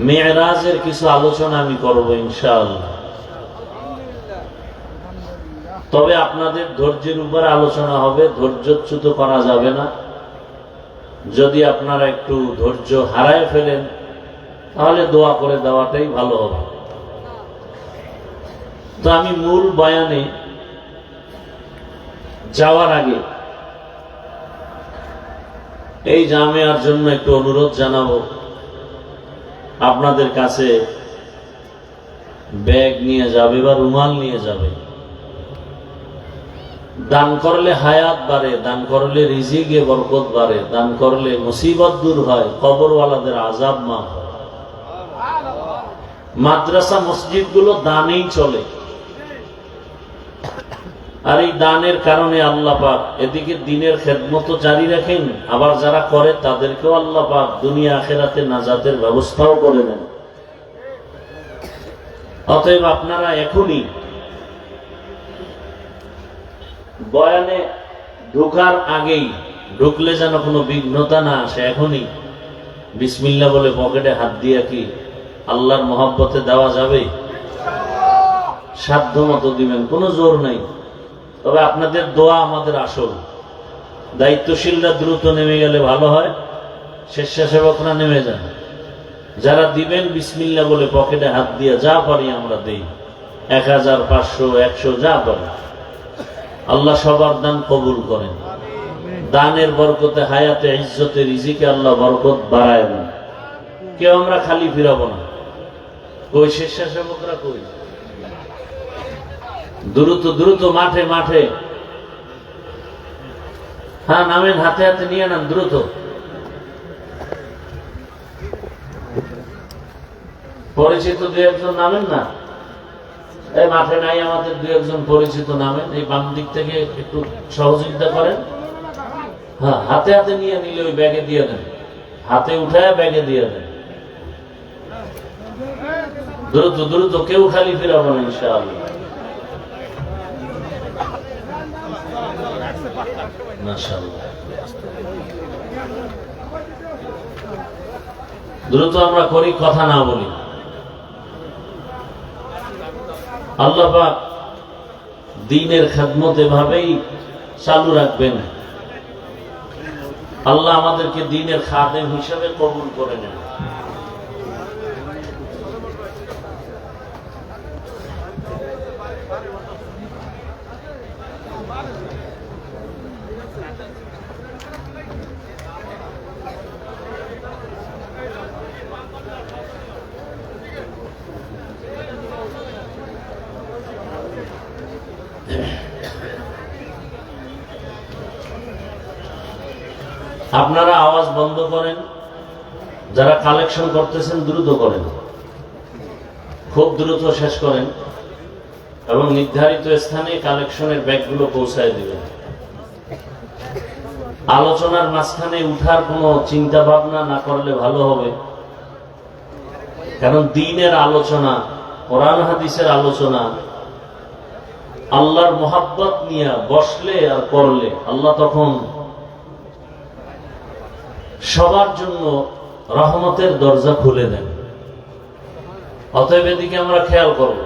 মেরাজের কিছু আলোচনা আমি করব ইনশাআল্লাহ। তবে আপনাদের ধৈর্যের উপর আলোচনা হবে, ধৈর্যচ্যুত করা যাবে না। যদি আপনারা একটু ধৈর্য হারায় ফেলেন তাহলে দোয়া করে দেওয়াটাই ভালো হবে। তো আমি মূল বয়ানে যাওয়ার আগে এই জামিয়ার জন্য একটু অনুরোধ জানাবো, আপনাদের কাছে ব্যাগ নিয়ে যাবে বা রুমাল নিয়ে যাবে। দান করলে হায়াত বাড়ে, দান করলে রিজিকে বরকত বাড়ে, দান করলে মুসিবত দূর হয়, কবরওয়ালাদের আযাব মাফ হয়। মাদ্রাসা মসজিদ গুলো দানেই চলে, আর এই দানের কারণে আল্লাহ পাক এদিকে দিনের খেদমত জারি রাখেন, আবার যারা করে তাদেরকেও আল্লাহ পাক দুনিয়া আখিরাতে নাজাতের ব্যবস্থাও করে দেন। অতএব আপনারা এখনই বয়ানে ঢোকার আগেই, ঢুকলে যেন কোনো বিঘ্নতা না আসে, এখনই বিসমিল্লাহ বলে পকেটে হাত দিয়ে কি আল্লাহর মহব্বতে দেওয়া যাবে? সাধ্য মতো দিবেন, কোনো জোর নাই। তবে আপনাদের দোয়া আমাদের আসল। দায়িত্বশীলরা দ্রুত নেমে গেলে ভালো হয়, স্বেচ্ছাসেবকরা নেমে যান। যারা দিবেন বিসমিল্লাহ বলে পকেটে হাত দিয়ে যা পারি আমরা দেই, 1000, 500, 100 যা পারি। আল্লাহ সবার দান কবুল করেন। দানের বরকতে হায়াতে ইজ্জতে রিজিকে আল্লাহ বরকত বাড়ায় দেন। কেউ আমরা খালি ফিরাবো না। কই স্বেচ্ছাসেবকরা কই? দ্রুত দ্রুত মাঠে মাঠে, হ্যাঁ নামেন, হাতে হাতে নিয়ে নেন দ্রুত। পরিচিত দু একজন নামেন না, এই মাঠে নাই আমাদের দু একজন পরিচিত নামেন, এই বাম দিক থেকে একটু সহযোগিতা করেন। হ্যাঁ, হাতে হাতে নিয়ে নিলে ওই ব্যাগে দিয়ে দেন, হাতে উঠায় ব্যাগে দিয়ে দেন। দ্রুত দ্রুত, কেউ খালি ফিরাবো না ইনশাআল্লাহ। মাশাআল্লাহ, দ্রুত আমরা করি, কথা না বলি। আল্লাহ পাক দ্বীনের খেদমত এভাবেই চালু রাখবেন। আল্লাহ আমাদেরকে দ্বীনের খাদেম হিসেবে কবুল করে নেন। আপনারা আওয়াজ বন্ধ করেন, যারা কালেকশন করতেছেন দ্রুত করেন, খুব দ্রুত শেষ করেন এবং নির্ধারিত স্থানে কালেকশনের ব্যাগগুলো পৌঁছায় দিবেন। আলোচনার মাঝখানে উঠার কোনো চিন্তা ভাবনা না করলে ভালো হবে, কারণ দ্বীনের আলোচনা, কোরআন হাদিসের আলোচনা, আল্লাহর মোহাব্বত নিয়ে বসলে আর করলে আল্লাহ তখন সবার জন্য রহমতের দরজা খুলে দেন। অতএব এদিকে আমরা খেয়াল করব,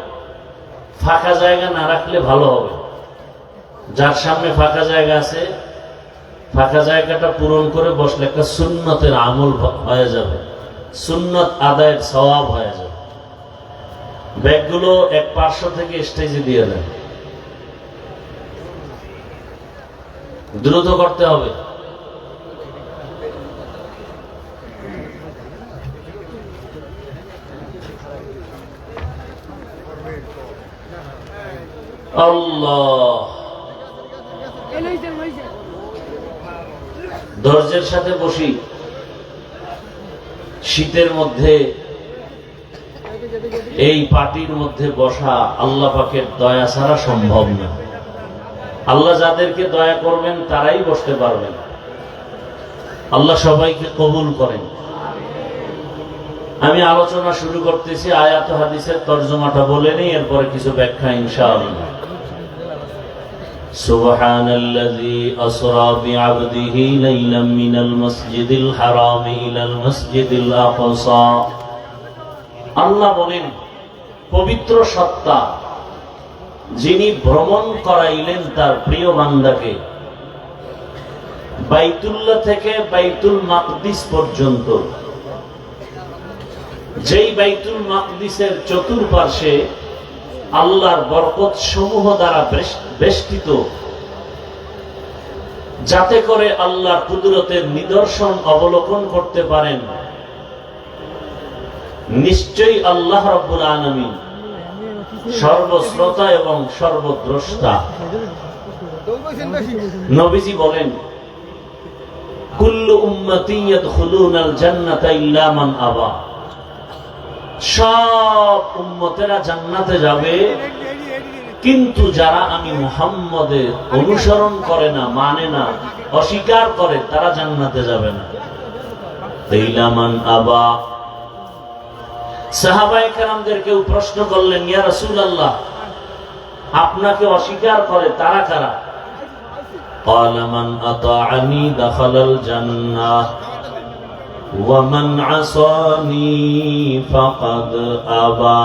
ফাঁকা জায়গা না রাখলে ভালো হবে। যার সামনে ফাঁকা জায়গা আছে, ফাঁকা জায়গাটা পূরণ করে বসলে একটা সুন্নতের আমল হয়ে যাবে, সুন্নত আদায়ের সওয়াব হয়ে যাবে। ব্যাগগুলো এক পার্শ্ব থেকে স্টেজে দিয়ে দেন, দ্রুত করতে হবে। আল্লাহ, ধৈর্যের সাথে বসি। শীতের মধ্যে এই পাটির মধ্যে বসা আল্লাহ পাকের দয়া ছাড়া সম্ভব না। আল্লাহ যাদেরকে দয়া করবেন তারাই বসতে পারবেন। আল্লাহ সবাইকে কবুল করেন। আমি আলোচনা শুরু করতেছি, আয়াত হাদিসের তরজমাটা বলে নেই, এরপরে কিছু ব্যাখ্যা ইনশাআল্লাহ। سبحان الذي أسرى بعبده ليلا من المسجد الحرام إلى المسجد الأقصى আল্লাহ বলেন, পবিত্র সত্তা যিনি ভ্রমণ করাইলেন তার প্রিয় বান্দাকে বাইতুল্লাহ থেকে বাইতুল মাকদিস পর্যন্ত, যেই বাইতুল মাকদিসের চতুর্পার্শ্বে আল্লাহর বরকত সমূহ দ্বারা বেষ্টিত, যাতে করে আল্লাহর কুদরতের নিদর্শন অবলোকন করতে পারেন। নিশ্চয়ই আল্লাহ রাব্বুল আলামিন সর্বশ্রোতা এবং সর্বদ্রষ্টা। নবীজি বলেন, কুল্লু উম্মতি ইয়াদখুলুনাল জান্নাতা ইল্লা মান আবা। সব উম্মতেরা জান্নাতে যাবে, কিন্তু যারা আমি মুহাম্মদের অনুসরণ করে না, মানে না, অস্বীকার করে, তারা জান্নাতে যাবে না। ইল্লা মান আবা। সাহাবায়ে কেরামদের কেউ প্রশ্ন করলেন, ইয়া রাসূলুল্লাহ, আপনাকে অস্বীকার করে তারা কারা? ক্বালা মান আতাআনি দাখালাল জান্নাহ ওয়া মান আসানি ফাকাদ আবা।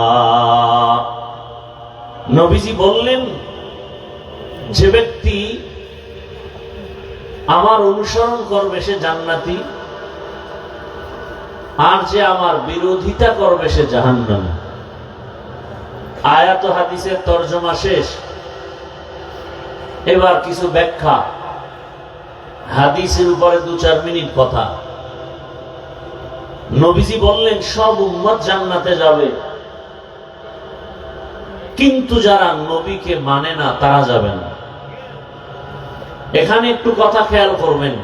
নবীজি বললেন, যে ব্যক্তি আমার অনুসরণ করবে সে জান্নাতি, আর যে আমার বিরোধিতা করবে সে জাহান্নামী। আয়াত হাদিসের তরজমা শেষ। এবার কিছু ব্যাখ্যা, হাদিসের উপরে 2-4 মিনিট কথা। নবীজি বললেন, সব উম্মত জান্নাতে যাবে, কিন্তু যারা নবীকে মানে না তারা যাবে না। এখানে একটু কথা খেয়াল করবেন।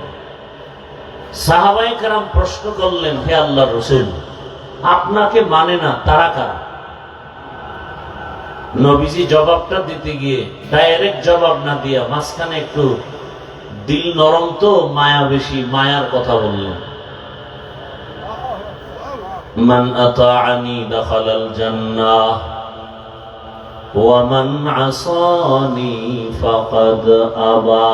সাহাবায়ে কেরাম প্রশ্ন করলেন, হে আল্লাহর রাসূল, আপনাকে মানে না তারা কারা? নবীজি জবাবটা দিতে গিয়ে ডাইরেক্ট জবাব না দিয়া মাঝখানে একটু দিল নরম তো, মায়া বেশি, মায়ার কথা বললেন। মান আতাআনি দাখালাল জান্নাহ ওয়া মান আসানি ফাকাদ আবা।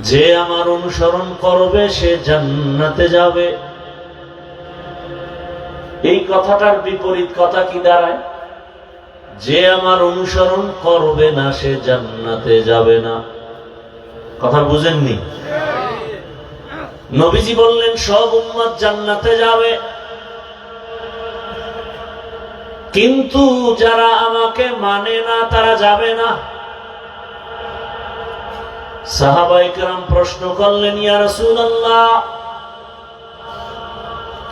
যে আমার অনুসরণ করবে সে জান্নাতে যাবে। এই কথাটার বিপরীত কথা কি দাঁড়ায়? যে আমার অনুসরণ করবে না সে জান্নাতে যাবে না। কথা বুঝেননি? নবীজি বললেন, সব উম্মত জান্নাতে যাবে, কিন্তু যারা আমাকে মানে না তারা যাবে না। সাহাবায়ে কেরাম প্রশ্ন করলেন, ইয়া রাসূলুল্লাহ,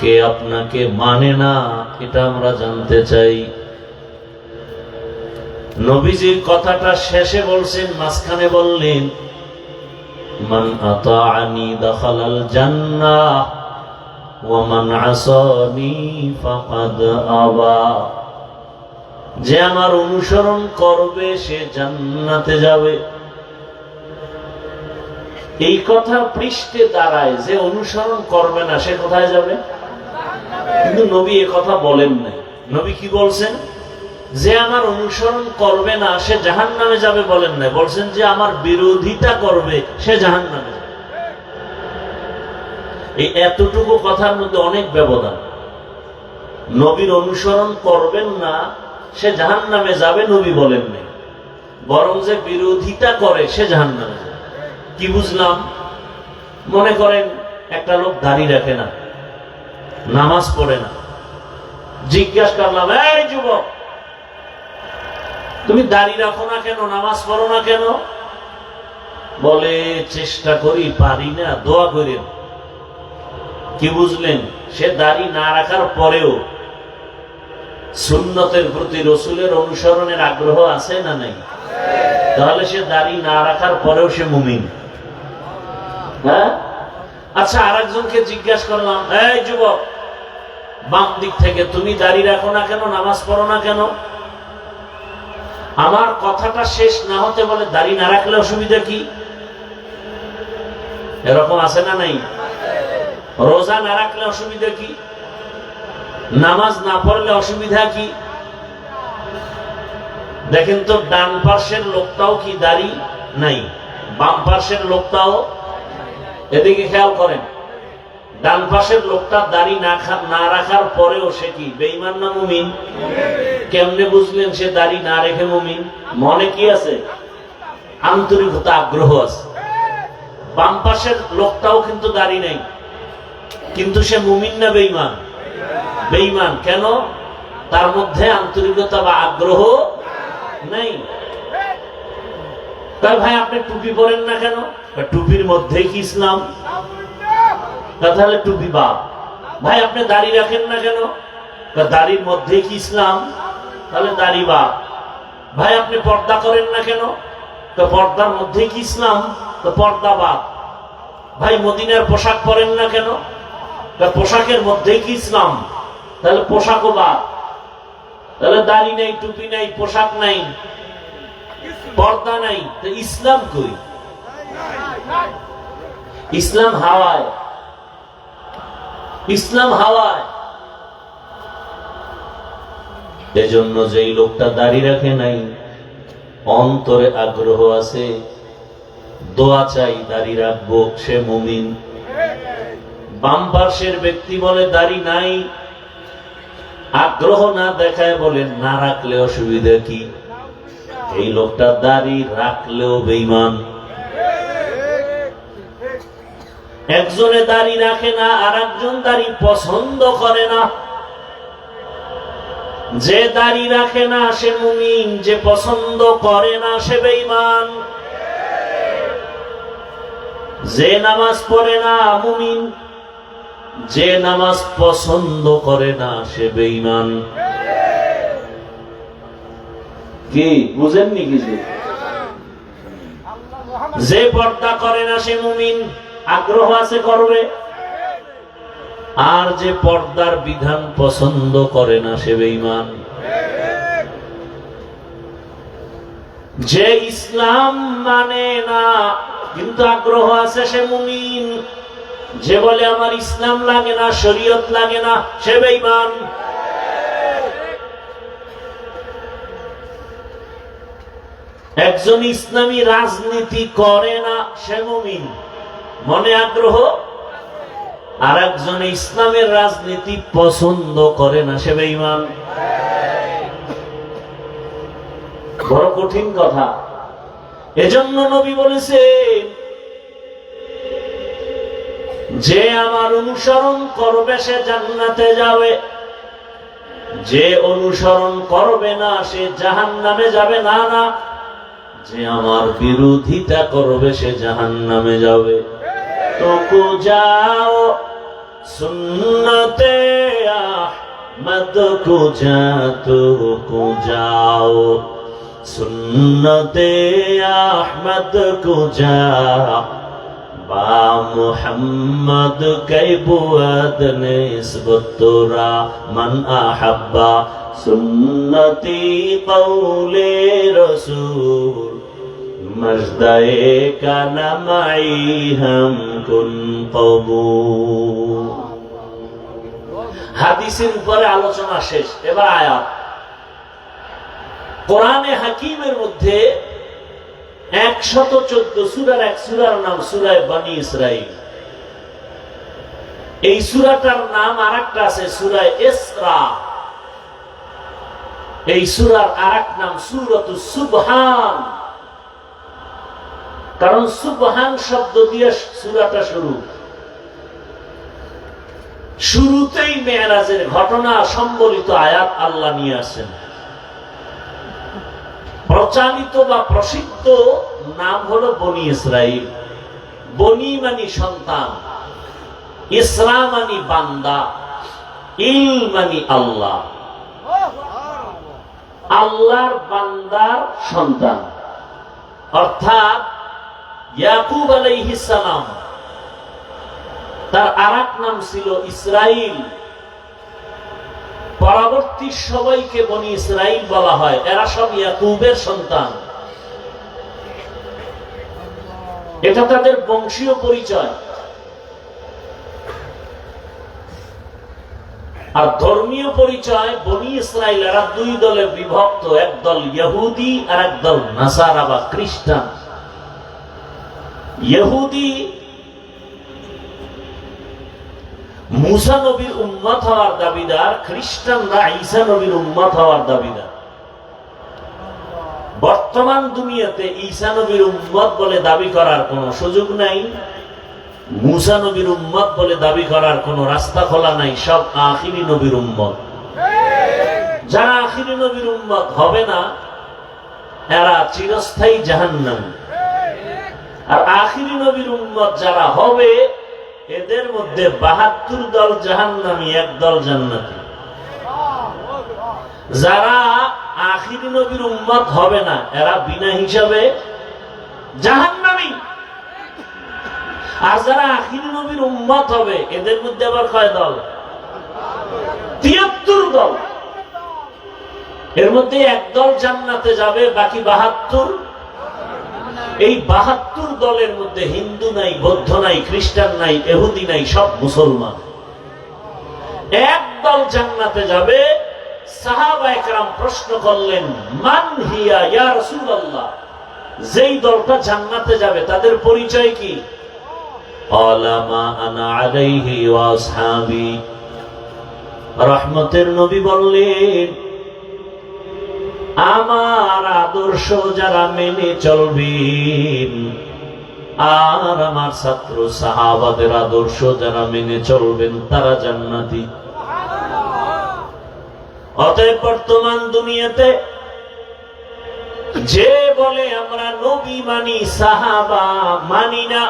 কে আপনাকে মানে না এটা আমরা জানতে চাই। নবীজির কথাটা শেষে বলছেন, মাঝখানে বললেন, মান আতাআনি দাখালাল জান্নাহ ওয়া মান আসানি ফাকাদ আবা। যে আমার অনুসরণ করবে সে জান্নাতে যাবে। এই কথা পৃষ্ঠে দাঁড়ায়, যে অনুসরণ করবে না সে কোথায় যাবে? কিন্তু নবী এ কথা বলেন নাই। নবী কি বলছেন? যে আমার অনুসরণ করবে না সে জাহান্নামে যাবে বলেন নাই, বলছেন যে আমার বিরোধিতা করবে সে জাহান্নামে যাবে। এই এতটুকু কথার মধ্যে অনেক ব্যবধান। নবীর অনুসরণ করবেন না সে জাহান্নামে যাবে নবী বলেন নাই, বরং যে বিরোধিতা করে সে জাহান্নামে যাবে। কি বুঝলাম? মনে করেন একটা লোক দাড়ি রাখে না, নামাজ পড়ে না, জিজ্ঞাসা করলাম, এই যুবক, তুমি দাড়ি রাখো না কেন, নামাজ পড়ো না কেন? বলে, চেষ্টা করি, পারি না, দোয়া করেন। কি বুঝলেন? সে দাড়ি না রাখার পরেও সুন্নতের প্রতি, রসুলের অনুসরণের আগ্রহ আছে না নাই? তাহলে সে দাড়ি না রাখার পরেও সে মুমিন। হ্যাঁ? আচ্ছা, আরেকজনকে জিজ্ঞাসা করলাম, এই যুবক, বাম দিক থেকে, তুমি দাড়ি রাখো না কেন, নামাজ পড়ো না কেন? আমার কথাটা শেষ না হতে বলে, দাড়ি না রাখলে অসুবিধা কি? এরকম আছে না নাই? রোজা না রাখলে অসুবিধা কি? নামাজ না পড়লে অসুবিধা কি? দেখেন তো, ডান পার্শ্বের লোকটাও কি দাড়ি নাই, বাম পার্শ্বের লোকটাও। এদিকে খেয়াল করেন, ডান পাশের লোকটা দাড়ি না রাখার পরেও সে কি বেঈমান না মুমিন? কেমনে বুঝলেন সে দাড়ি না রেখে মুমিন? মনে কি আছে? আন্তরিকতা, আগ্রহ আছে। বাম পাশের লোকটাও কিন্তু দাড়ি নেই, কিন্তু সে মুমিন না বেঈমান? বেঈমান। কেন? তার মধ্যে আন্তরিকতা বা আগ্রহ নেই। তাই ভাই আপনি টুপি পরেন না কেন? টুপির মধ্যে কি ইসলাম? তাহলে টুপি বাপ। ভাই আপনি দাড়ি রাখেন না কেন? দাড়ির মধ্যে কি ইসলাম? তাহলে দাড়ি বাপ। ভাই আপনি পর্দা করেন না কেন? পর্দার মধ্যে কি ইসলাম? পর্দা বাপ। ভাই মদিনার পোশাক পরেন না কেন? পোশাকের মধ্যে কি ইসলাম? তাহলে পোশাকও বাপ। তাহলে দাড়ি নাই, টুপি নাই, পোশাক নাই, পর্দা নাই, তো ইসলাম কই? ইসলাম হাওয়ায়, ইসলাম হাওয়ায়। এজন্য যেই লোকটা দাড়ি রাখে নাই, অন্তরে আগ্রহ আছে, দোয়া চাই দাড়ি রাখবো, সে মুমিন। বাম পার্শ্বের ব্যক্তি বলে দাড়ি নাই, আগ্রহ না দেখায় বলে না রাখলে অসুবিধা কি? এই লোকটা দাড়ি রাখলেও বেঈমান। একজনে দাড়ি রাখে না, আর একজন দাড়ি পছন্দ করে না। যে দাড়ি রাখে না সে মুমিন, যে পছন্দ করে না সে বেঈমান। যে নামাজ পড়ে না মুমিন, যে নামাজ পছন্দ করে না সে বেঈমান। কি বুঝেননি কিছু? যে পর্দা করে না সে মুমিন, আগ্রহ আছে করবে। আর যে পর্দার বিধান পছন্দ করে না সে বেঈমান। যে ইসলাম মানে না কিন্তু আগ্রহ আছে সে মুমিন। যে বলে আমার ইসলাম লাগে না, শরীয়ত লাগে না, সে বেঈমান। একজন ইসলামী রাজনীতি করে না, সে মুমিন, মনে আগ্রহ। আর একজন ইসলামের রাজনীতি পছন্দ করে না, সে বেঈমান। বড় কঠিন কথা। এজন্য নবী বলেছেন, যে আমার অনুসরণ করবে সে জান্নাতে যাবে, যে অনুসরণ করবে না সে জাহান্নামে যাবে। না না, যে আমার বিরোধিতা করবে সে জাহান্নামে যাবে। তো কো যাও সুন্নতে আহমদ কো যা, তো কো যাও সুন্নতে আহমদ কো যা, বা মুহাম্মদ কে বুয়াদ নিসবত তোরা মান আহাব্বা সুন্নতি কওলে রসূল মজদায়ে কানা মাই হাম কুন কবুল। হাদিসের উপরে আলোচনা শেষ, এবার আয়াত। কোরআনে হাকিমের মধ্যে 114 সূরার এক সূরার নাম সূরায়ে বনী ইসরাঈল। এই সূরাটার নাম আরেকটা আছে সূরায়ে ইসরা। এই সূরার আরেক নাম সূরাতুস সুবহান, কারণ সুবহান শব্দ দিয়ে সূরাটা শুরু। শুরুতেই মেরাজের ঘটনা সম্বলিত আয়াত আল্লাহ নিয়ে আসেন। প্রচালিত বা প্রসিদ্ধ নাম হলো বনী ইসরাঈল। বনী মানি সন্তান, ইসরা মানি বান্দা, ইল মানি আল্লাহ। আল্লাহর বান্দার সন্তান, অর্থাৎ ইয়াকুব আলাইহিস সালাম, তার আরেক নাম ছিল ইসরাঈল। পরবর্তী সবাইকে বনী ইসরাঈল বলা হয়, এরা সব ইয়াকুবের সন্তান। এটা তাদের বংশীয় পরিচয়। আর ধর্মীয় পরিচয়, বনী ইসরাঈল এরা দুই দলে বিভক্ত, এক দল ইহুদি আর এক দল নাসারা বা খ্রিস্টান। ইহুদি মুসা নবীর উম্মত হওয়ার দাবিদার, খ্রিস্টানরা ঈসা নবীর উম্মত হওয়ার দাবিদার। বর্তমান দুনিয়াতে ঈসা নবীর উম্মত বলে দাবি করার কোনো সুযোগ নাই, মুসা নবীর উম্মত বলে দাবি করার কোনো রাস্তা খোলা নাই। সব আখিরি নবীর উম্মত। যারা আখিরি নবীর উম্মত হবে না, এরা চিরস্থায়ী জাহান্নামী। আর আখিরি নবীর উম্মত যারা হবে, এদের মধ্যে ৭২ দল জাহান্নামী, ১ দল জান্নাতি। যারা আখিরি নবীর উম্মত হবে না, এরা বিনা হিসাবে জাহান্নামী। আর যারা আখিরি নবীর উম্মত হবে, এদের মধ্যে আবার কয় দল? ৭৩ দল। এর মধ্যে ১ দল জান্নাতে যাবে, বাকি ৭২। এই ৭২ দলের মধ্যে হিন্দু নাই, বৌদ্ধ নাই, খ্রিস্টান নাই, ইহুদি নাই, সব মুসলমান। ১ দল জান্নাতে যাবে। সাহাবায়ে কেরাম প্রশ্ন করলেন, মান হিয়া ইয়া রাসূলুল্লাহ, যেই দলটা জান্নাতে যাবে তাদের পরিচয় কি? ক্বালা মা আনা আলাইহি ওয়া আসহাবি। রহমতের নবী বললেন, আমার আদর্শ যারা মেনে চলবেন, আর আমার ছাত্র সাহাবাদের আদর্শ যারা মেনে চলবেন, তারা জান্নাতি। অতএব বর্তমান দুনিয়াতে যে বলে আমরা নবী মানি, সাহাবা মানি না,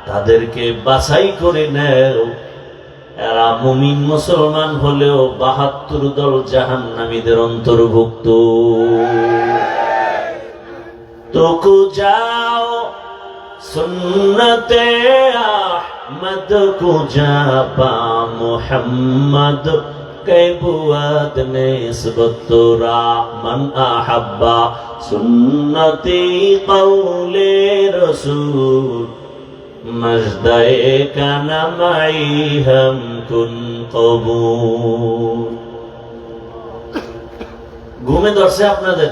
তাদেরকে বাছাই করে নেও। এরা মুমিন মুসলমান হলেও ৭২ দল জাহান্নামীদের অন্তর্ভুক্ত। তোকু যাও সুন্নতে আহমদ কো জাপা মুহাম্মদ কে বুয়াদ নিসবত রা মান আহাব্বা সুন্নতি কওলে রাসূল মজদায়ে কানা মাই হাম কুন কবুল। ঘুমে ধরছে আপনাদের?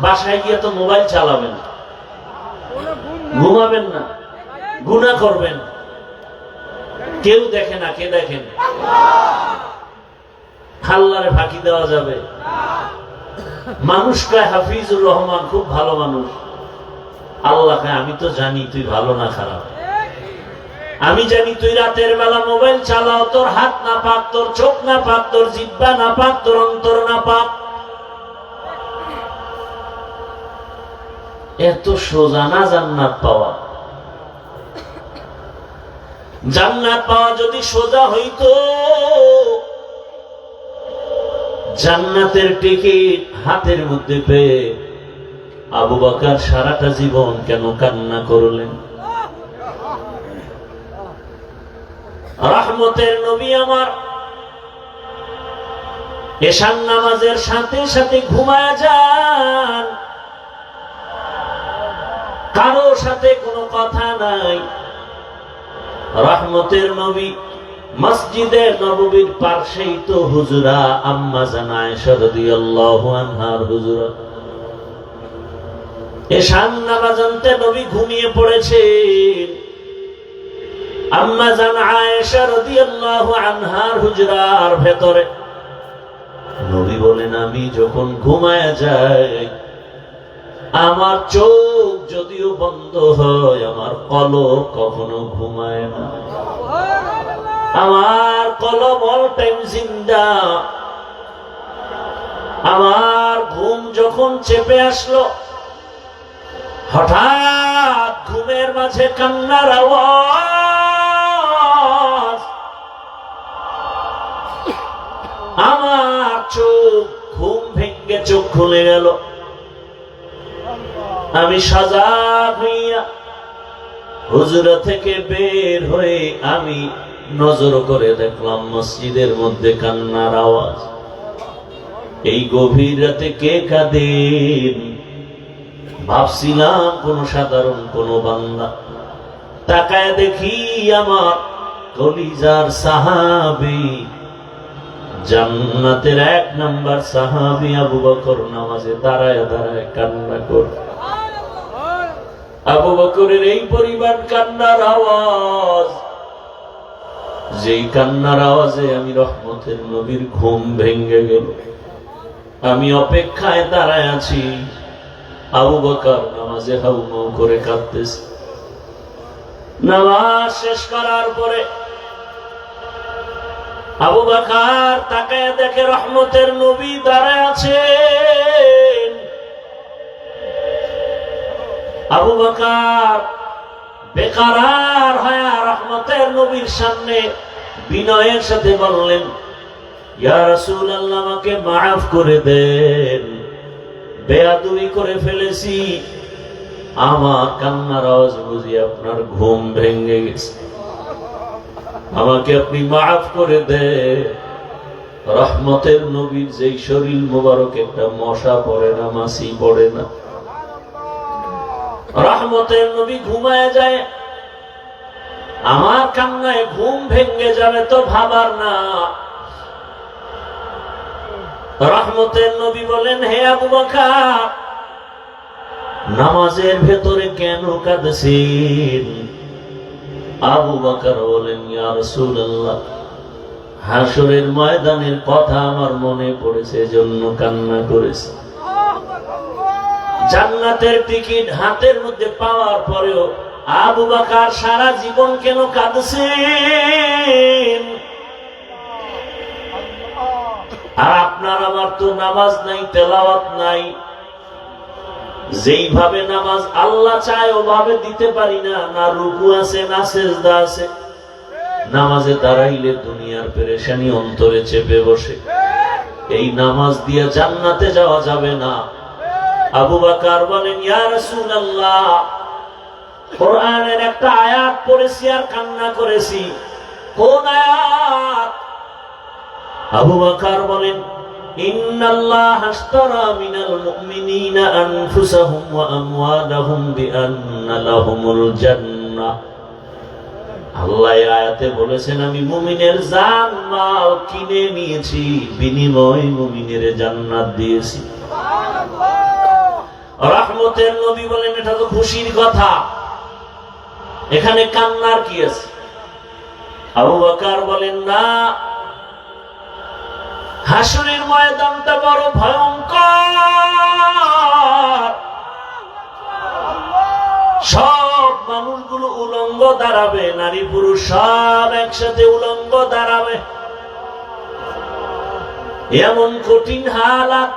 বাসায় গিয়ে তো মোবাইল চালাবেন, ঘুমাবেন না, গুনাহ করবেন। কেউ দেখে না, কে দেখেন? আল্লাহরে ফাঁকি দেওয়া যাবে? মানুষ কয় হাফিজুর রহমান খুব ভালো মানুষ। আল্লাহ কয় আমি তো জানি তুই ভালো না খারাপ। আমি জানি তুই রাতের বেলা মোবাইল চালাও, তোর হাত না পাক, তোর চোখ না পাক, তোর জিহ্বা না পাক, তোর অন্তর না পাক। এত সোজা না জান্নাত পাওয়া। জান্নাত পাওয়া যদি সোজা হইতো, জান্নাতের টিকিট হাতের মধ্যে পেয়ে আবু বকর সারাটা জীবন কেন কান্না করলেন? রহমতের নবী আমার এশার নামাজের সাথে সাথে ঘুমায় যান, কারো সাথে কোনো কথা নাই। রহমতের নবী মসজিদে নববীর পাশেই তো হুজুরা, আম্মা জান আয়েশা রাদিয়াল্লাহু আনহার হুজুরা। এশার নামাজে নবী ঘুমিয়ে পড়েছেন। আম্মা জান আয়েশা রাদিয়াল্লাহু আনহার হুজরার ভেতরে। নবী বলেন, আমি যখন ঘুমায় যাই, আমার চোখ যদিও বন্ধ হয়, আমার কলব কখনো ঘুমায় না। আমার কলব অল টাইম জিন্দা। আমার ঘুম যখন চেপে আসলো, হঠাৎ ঘুমের মাঝে কান্নার আওয়াজ। আমার চোখ, ঘুম ভেঙে চোখ খুলে গেল। আমি সজাগ হইয়া হুজরা থেকে বের হয়ে আমি নজর করে দেখলাম মসজিদের মধ্যে কান্নার আওয়াজ। এই গভীর রাতে কে কাঁদেন? ভাবছিলাম কোন সাধারণ কোন বান্দা। তাকায় দেখি আমার কলিজার সাহাবী, জান্নাতের ১ নাম্বার সাহাবী আবু বকর নামাজে দাঁড়ায় দাঁড়ায় কান্না করে। আবু বকরের এই পরিমাণ কান্নার আওয়াজ যেই কান্নার আওয়াজে আমি রহমতের নবীর ঘুম ভেঙে গেল। আমি অপেক্ষায় দাঁড়ায় আছি, আবু বকর নামাজে হাউমাউ করে কাঁদতেছে। নামাজ শেষ করার পরে আবু বকর তাকায় দেখে রহমতের নবী দাঁড়ায় আছেন। আবু বকর বেকারার হয়ে রহমতের নবীর সামনে বিনয়ের সাথে বললেন, ইয়া রাসূলুল্লাহ, আমাকে মাফ করে দেন, বেয়াদবি করে ফেলেছি। আমার কান্নার আওয়াজ বুঝি আপনার ঘুম ভেঙে গেছে, আমাকে আপনি মাফ করে দেন। রহমতের নবীর যেই শরীর মোবারক একটা মশা পড়ে না, মাছি পড়ে না। রহমতের নবী ঘুমায় যায়, আমার কান্নায় ঘুম ভেঙে যাবে তো ভাবার না। রহমতের নবী বলেন, হে আবু বকর, নামাজের ভেতরে কেন কাঁদছেন? আবু বকর বলেন, ইয়া রাসূলুল্লাহ, হাসরের ময়দানের কথা আমার মনে পড়েছে, এজন্য কান্না করেছি। জান্নাতের টিকিট হাতের মধ্যে পাওয়ার পরেও আবু বকর সারা জীবন কেন কাঁদছেন? আর আপনার আমার তো নামাজ নাই, তেলাওয়াত নাই। যেইভাবে নামাজ আল্লাহ চায় ওভাবে দিতে পারি না, না রুকু আছে না সেজদা আছে। নামাজে দাঁড়াইলে দুনিয়ার পেরেশানি অন্তরে চেপে বসে। এই নামাজ দিয়ে জান্নাতে যাওয়া যাবে না। আবু বকর বলেন, ইয়া রাসূলুল্লাহ, কোরআনের একটা আয়াত পড়েছি আর কান্না করেছি। কোন আয়াত? আবু বকর বলেন, ইন্নাল্লাহা আশতারা মিনাল মুমিনিনা আনফুসাহুম ওয়া আমওয়ালাহুম বিআন্না লাহুমুল জান্নাহ। আল্লাহ এই আয়াতে বলেছেন, আমি মুমিনের জান মাল কিনে নিয়েছি, বিনিময়ে মুমিনের জান্নাত দিয়েছি। রহমতের নবী বলেন, এটা তো খুশির কথা, এখানে কান্নার কি আছে? আবু বকর বলেন, না, হাসরের ময়দানটা বড় ভয়ঙ্কর। সব মানুষগুলো উলঙ্গ দাঁড়াবে, নারী পুরুষ সব একসাথে উলঙ্গ দাঁড়াবে। এমন কঠিন হালাত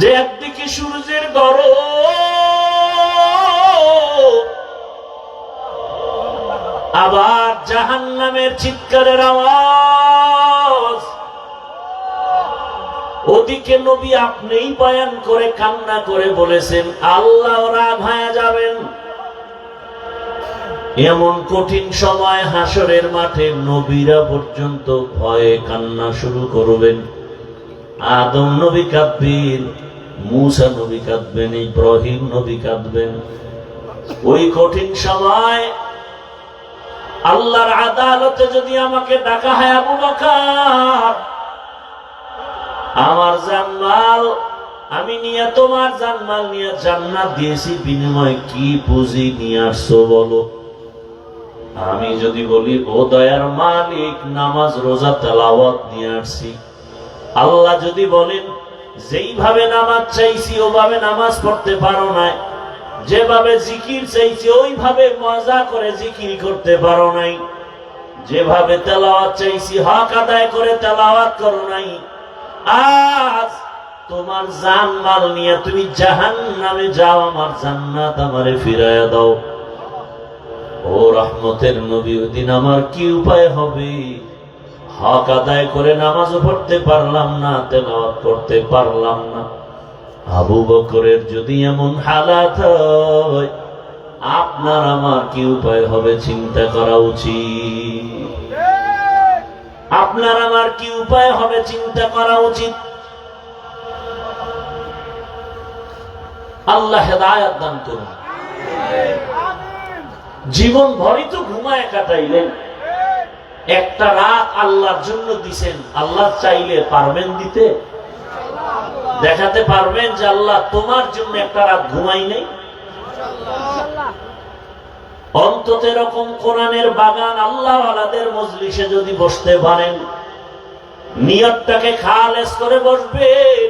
যে একদিকে সূর্যের গরম, আবার জাহান্নামের চিৎকারের আওয়াজ। ওদিকে নবী আপনিই বয়ান করে কান্না করে বলেছেন, আল্লাহ রাগ হয়ে যাবেন। এমন কঠিন সময় হাসরের মাঠে নবীরা পর্যন্ত ভয়ে কান্না শুরু করবেন। আদম নবী কাঁদবেন, মূসা নবী কাঁদবেন, ইব্রাহিম নবী কাঁদবেন। ওই কঠিন সময় আল্লাহর আদালতে যদি আমাকে ডাকা হয়, আবু বকর, আমার জানমাল আমি নিয়ে তোমার জানমাল নিয়ে জান্নাত দিয়েছি, বিনিময়ে কি পুঁজি নিয়ে আসছো বলো? আমি যদি বলি, ও দয়ার মালিক, নামাজ রোজা তেলাওয়াত নিয়ে আসছি। আল্লাহ যদি বলেন, যেইভাবে নামাজ চাইছি ওভাবে নামাজ পড়তে পারো নাই, যেভাবে জিকির চাইছি ওইভাবে মজা করে জিকির করতে পারো নাই, যেভাবে তেলাওয়াত চাইছি হক আদায় করে তেলাওয়াত করো নাই, আজ তোমার জানমাল নিয়ে তুমি জাহান্নামে যাও, আমার জান্নাত আমারে ফিরাইয়া দাও। ও রহমতের নবী, ওদিন আমার কি উপায় হবে? হক আদায় করে নামাজও পড়তে পারলাম না, তেলাওয়াত করতে পারলাম না। আবু বকরের যদি এমন হালাত হয়, আপনার আমার কি উপায় হবে চিন্তা করা উচিত। আপনার আমার কি উপায় হবে চিন্তা করা উচিত। আল্লাহ হেদায়েত দান করুন। জীবন ভরই তো ঘুমায় কাটাইলেন, একটা রাত আল্লাহর জন্য দিছেন। আল্লাহ চাইলে পারবেন দিতে? দেখাতে পারবেন যে আল্লাহ তোমার জন্য একটা রাত ঘুমাই নেই? অন্তত এরকম কোরআনের বাগান আল্লাহওয়ালাদের মজলিসে যদি বসতে পারেন, নিয়তটাকে খালেস করে বসবেন,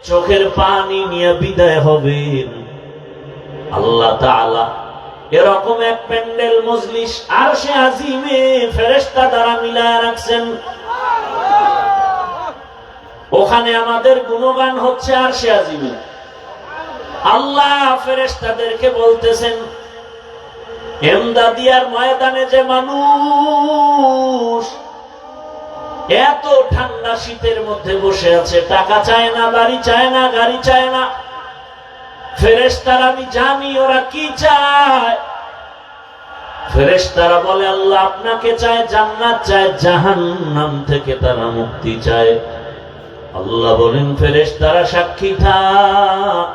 চোখের পানি নিয়ে বিদায় হবেন, আল্লাহ তাআলা এরকম এক প্যান্ডেল মজলিস আরশে আজিমে ফেরেশতা দ্বারা মিলায় রাখছেন। ওখানে আমাদের গুণগান হচ্ছে আরশে আজিমে। আল্লাহ ফেরেশতাদেরকে বলতেছেন, এমদাদিয়ার ময়দানে যে মানুষ এত ঠান্ডা শীতের মধ্যে বসে আছে, টাকা চায় না, বাড়ি চায় না, গাড়ি চায় না, ফেরেশতারা আমি জানি ওরা কি চায়। ফেরেশতারা বলে আল্লাহ আপনাকে চায়, জান্নাত চায়, জাহান্নাম থেকে তারা মুক্তি চায়। আল্লাহ বলেন ফেরেশতারা সাক্ষী থাক,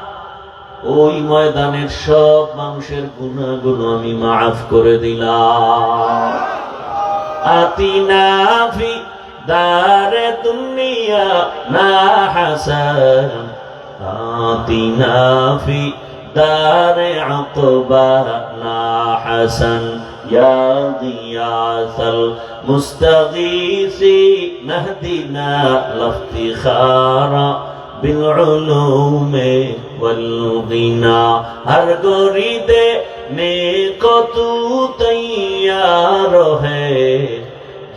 ওই ময়দানের সব মানুষের গুনাহগুলো আমি মাফ করে দিলাম। আতিনা ফি দারে দুনিয়া না হাসান, আতিনা ফি দারে আকবা না হাসান, ইয়া গিয়াসাল মুস্তাগীসি নাহদিনা লাফতিখারা بالعلوم والغنى ہر گریدے نیکو تو تیار ہے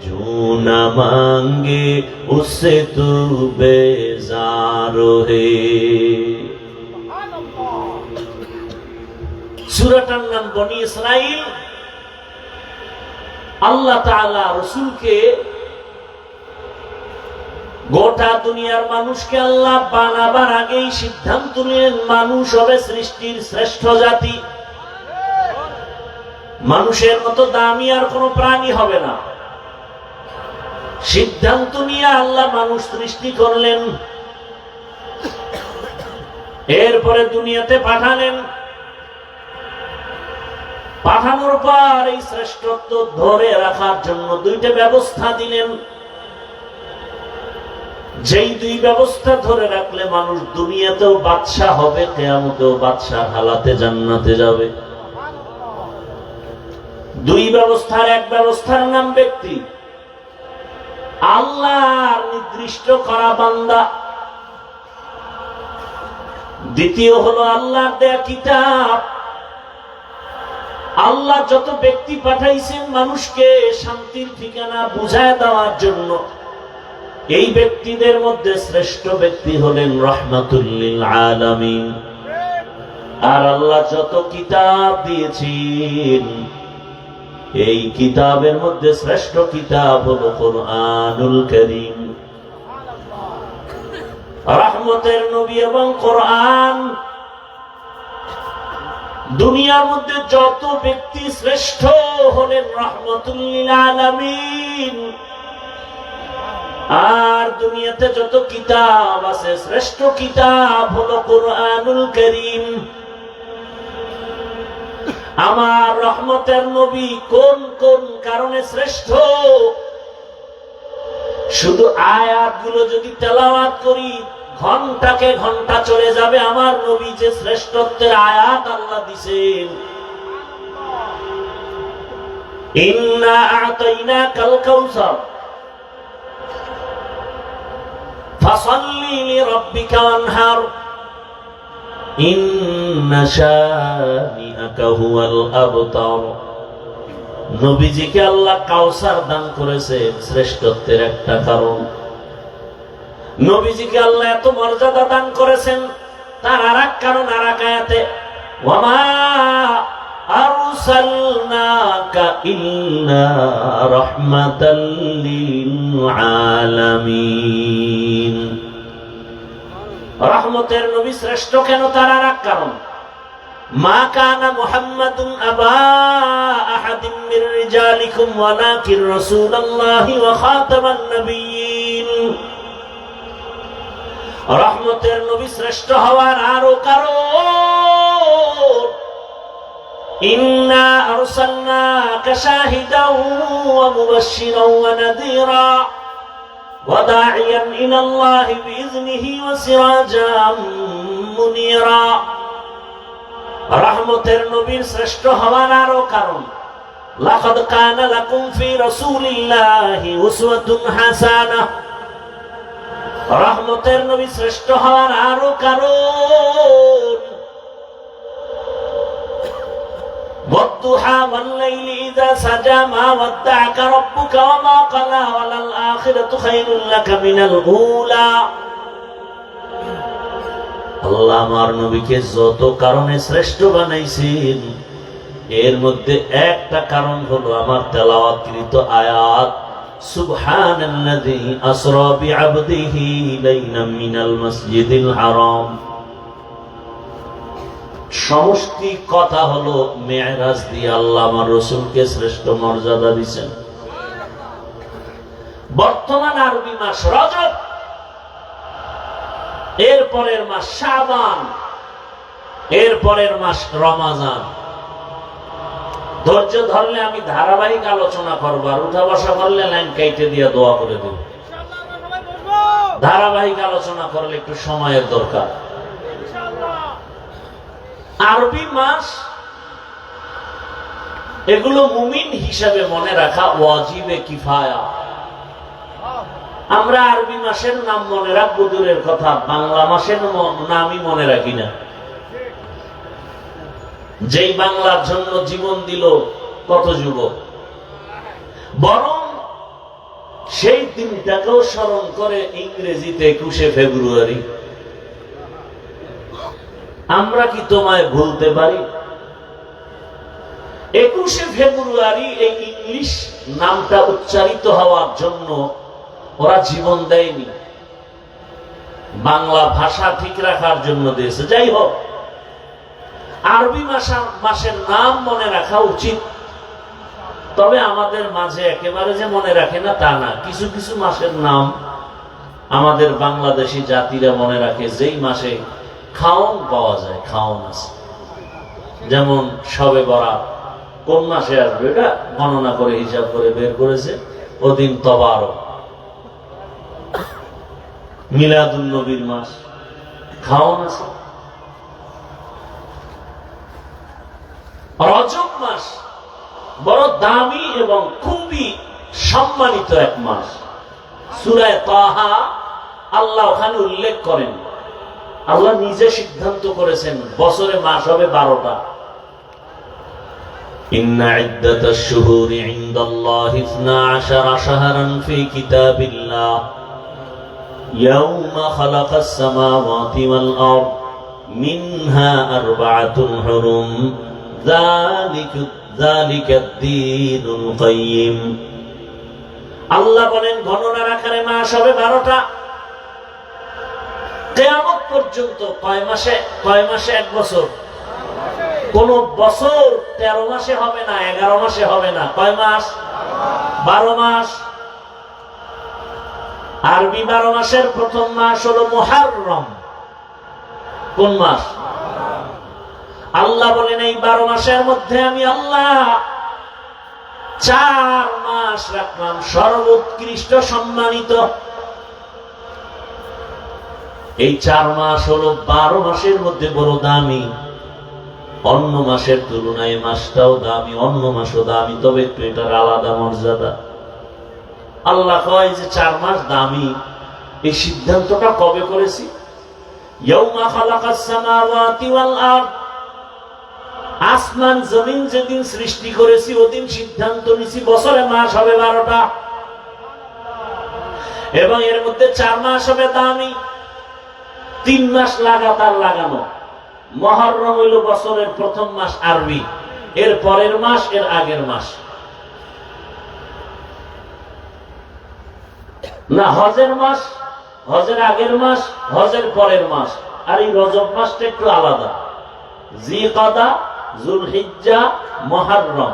جو نہ مانگے اس سے تو بیزار ہے۔ সূরাটার নাম বনি ইসরাইল। আল্লাহ তাআলা রাসূলকে, গোটা দুনিয়ার মানুষকে আল্লাহ বানাবার আগেই সিদ্ধান্ত নিলেন মানুষ হবে সৃষ্টির শ্রেষ্ঠ জাতি, মানুষের মতো দামি আর কোন প্রাণী হবে না। সিদ্ধান্ত নিয়ে আল্লাহ মানুষ সৃষ্টি করলেন, এরপরে দুনিয়াতে পাঠালেন। পাঠানোর পর এই শ্রেষ্ঠত্ব ধরে রাখার জন্য দুইটা ব্যবস্থা দিলেন, যেই দুই ব্যবস্থা ধরে রাখলে মানুষ দুনিয়াতেও বাদশাহ হবে, কিয়ামতেও বাদশাহ হালাতে জান্নাতে যাবে। দুই ব্যবস্থার এক ব্যবস্থার নাম ব্যক্তি, আল্লাহর নির্দিষ্ট করা বান্দা। দ্বিতীয় হলো আল্লাহর দেয়া কিতাব। আল্লাহ যত ব্যক্তি পাঠাইছেন মানুষকে শান্তির ঠিকানা বুঝায় দেওয়ার জন্য, এই ব্যক্তিদের মধ্যে শ্রেষ্ঠ ব্যক্তি হলেন রাহমাতুল লিল আলামিন। আর আল্লাহ যত কিতাব দিয়েছেন, এই কিতাবের মধ্যে শ্রেষ্ঠ কিতাব হলো কুরআনুল কারীম। রহমতের নবী এবং কোরআন। দুনিয়ার মধ্যে যত ব্যক্তি শ্রেষ্ঠ হলেন রাহমাতুল লিল আলামিন। আর দুনিয়াতে যত কিতাব আছে, শ্রেষ্ঠ কিতাব হলো কুরআনুল কারীম। আমার রহমতের নবী কোন কোন কারণে শ্রেষ্ঠ, শুধু আয়াতগুলো যদি তেলাওয়াত করি ঘন্টাকে ঘন্টা চলে যাবে। আমার নবী যে শ্রেষ্ঠত্বের আয়াত আল্লাহ দিয়েছেন, ইন্না আ'তাইনাকাল কাউসার ফাসাল্লি লিরাব্বিকা ওয়ানহার ইন্না শানিআকা হুয়াল আবতার। নবীজিকে আল্লাহ কাউসার দান করেছেন শ্রেষ্ঠত্বের একটা কারণ। নবীজিকে আল্লাহ এত মর্যাদা দান করেছেন তার আরেক কারণ আরেক আয়াতে, ওয়ামা আরসালনাকা ইল্লা রাহমাতাল লিল আলামিন। রহমতের নবী শ্রেষ্ঠ কেন তার আরেক কারণ, মা কানা মুহাম্মাদুন আবা আহাদিন মির রিজালিকুম ওয়ালাকিন রাসূলুল্লাহি ওয়া খাতামান নবিয়্যিন। রহমতের নবী শ্রেষ্ঠ হওয়ার আরো কারণ, ইন্না আরসালনাকা শাহিদাও ওয়া মুবাশশিরাও ওয়া নাযীরা ওয়া দাঈয়ান ইলাল্লাহি বিইذনিহি ওয়া সিরাজাম মুনীরা। রহমতের নবীর শ্রেষ্ঠ হওয়ার আরো কারণ, লাকাদ কানা লাকুম ফি রাসূলিল্লাহি উসওয়াতুন হাসানাহ। রহমতের নবী শ্রেষ্ঠ হওয়ার আরো কারণ, ওয়াদ্দুহা ওয়াল-লাইলি ইযা সাজা মা ওয়াদ্দা'আকা রাব্বুকা ওয়া মা ক্বালা ওয়ালাল আখিরাতু খায়রুল লাকা মিনাল উলা। আল্লাহ আমার নবীকে যত কারণে শ্রেষ্ঠ বানাইছেন, এর মধ্যে একটা কারণ হলো আমার তেলাওয়াতকৃত আয়াত, সুবহানাল্লাযী আসরা বিআবদিহি লাইলাম মিনাল মাসজিদিল হারাম। সমষ্টি কথা হলো মেরাজ দিয়ে আল্লাহ আমার রাসূলকে শ্রেষ্ঠ মর্যাদা দিয়েছেন। বর্তমান আরবি মাস রজব, এর পরের মাস শাবান, এর পরের মাস রমাজান। ধৈর্য ধরলে আমি ধারাবাহিক আলোচনা করবো, আর উঠা বসা করলে লাইন কাইটে দিয়ে দোয়া করে দেব। ধারাবাহিক আলোচনা করলে একটু সময়ের দরকার। আরবি মাস এগুলো মুমিন হিসাবে মনে রাখা ওয়াজিবে কিফায়া। আমরা আরবি মাসের নাম মনে রাখবো দূরের কথা, বাংলা মাসের নামই মনে রাখি না। যেই বাংলার জন্য জীবন দিল কত যুবক, বরং সেই দিনটাকেও স্মরণ করে ইংরেজিতে 21শে ফেব্রুয়ারি। আমরা কি তোমায় ভুলতে পারি? 21শে ফেব্রুয়ারি এই ইংলিশ নামটা উচ্চারিত হওয়ার জন্য ওরা জীবন দেয়নি, বাংলা ভাষা ঠিক রাখার জন্য দিয়েছে। যাই হোক, আরবি মাসের নাম মনে রাখা উচিত, তবে আমাদের মাঝে একেবারে যে মনে রাখে না তা না। কিছু কিছু মাসের নাম আমাদের বাংলাদেশি জাতিরা মনে রাখে, যেই মাসে খাওন পাওয়া যায়, খাওন আছে। যেমন শবে বরাত কোন মাসে আসবে এটা গণনা করে হিসাব করে বের করেছে, ওদিন তবারক। মিলাদুন নবীর মাস, খাওন আছে। রজব মাস বড় দামি এবং খুবই সম্মানিত এক মাস। সূরা তাহা আল্লাহ ওখানে উল্লেখ করেন, আল্লাহ নিজে সিদ্ধান্ত করেছেন বছরে মাস হবে 12টা। ইন্না ইদ্দাতাশ শুহুরি ইনদাল্লাহি 12 শাহরান ফি কিতাবিল্লাহ ইয়াওমা খালাকাস সামাওয়াতি ওয়াল আরদ মিনহা আরবাআতুন হুরুম যালিকাদ দীনুল কাইয়্যিম। আল্লাহ বলেন গণনার আকারে মাস হবে 12টা। কিয়ামত পর্যন্ত কয় মাসে এক বছর? কোন বছর 13 মাসে হবে না, 11 মাসে হবে না। কয় মাস? 12 মাস। আরবি 12 মাসের প্রথম মাস হলো মুহররম। কোন মাস? আল্লাহ বলেন এই 12 মাসের মধ্যে আমি আল্লাহ 4 মাস রাখলাম সর্বোৎকৃষ্ট সম্মানিত। এই 4 মাস হলো 12 মাসের মধ্যে বড় দামি। অন্য মাসের তুলনায় মাসটাও দামি, অন্য মাসও দামি, তবে একটু এটার আলাদা মর্যাদা। আল্লাহ কয় যে 4 মাস দামি। এই সিদ্ধান্তটা কবে করেছি? ইয়াউমা খালাকাস সামাওয়াতি ওয়াল আরদ, আসমান জমিন যেদিন সৃষ্টি করেছি ওদিন সিদ্ধান্ত নিছি বছরে মাস হবে 12টা, এবং এর মধ্যে 4 মাস হবে দামি। 3 মাস লাগাতার লাগানো। মুহররম হইল বছরের প্রথম মাস আরবি, এর পরের মাস এর আগের মাস না। হজের মাস, হজের আগের মাস, হজের পরের মাস। আর এই রজব মাসটা একটু আলাদা। জিলকাদা, যুলহিজ্জা, মুহররম।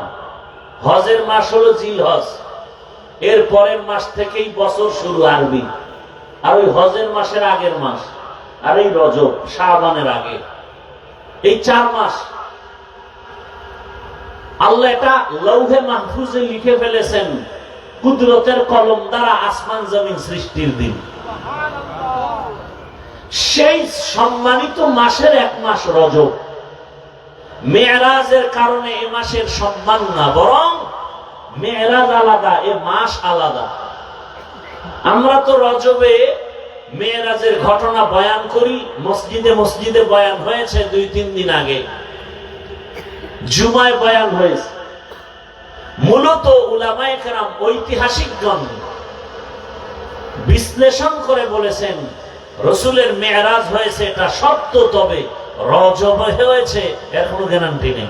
হজের মাস হলো জিলহজ, এর পরের মাস থেকেই বছর শুরু আরবি। আর ওই হজের মাসের আগের মাস, আর এই রজব শাবানের আগে। এই 4 মাস আল্লাহ এটা লৌহে মাহফুজে লিখে ফেলেছেন কুদরতের কলম দ্বারা আসমান জমিন সৃষ্টির দিন। সেই সম্মানিত মাসের এক মাস রজব। মেরাজের কারণে এ মাসের সম্মান না, বরং মেরাজ আলাদা, এ মাস আলাদা। আমরা তো রজবে মেরাজের ঘটনা বয়ান করি, মসজিদে মসজিদে বয়ান হয়েছে 2-3 দিন আগে, জুমায় বয়ান হয়েছে। মূলত উলামায়ে কেরাম ঐতিহাসিকগণ বিশ্লেষণ করে বলেছেন রসুলের মেরাজ হয়েছে এটা সত্য, তবে রজবে হয়েছে এর কোনো গ্যারান্টি নেই।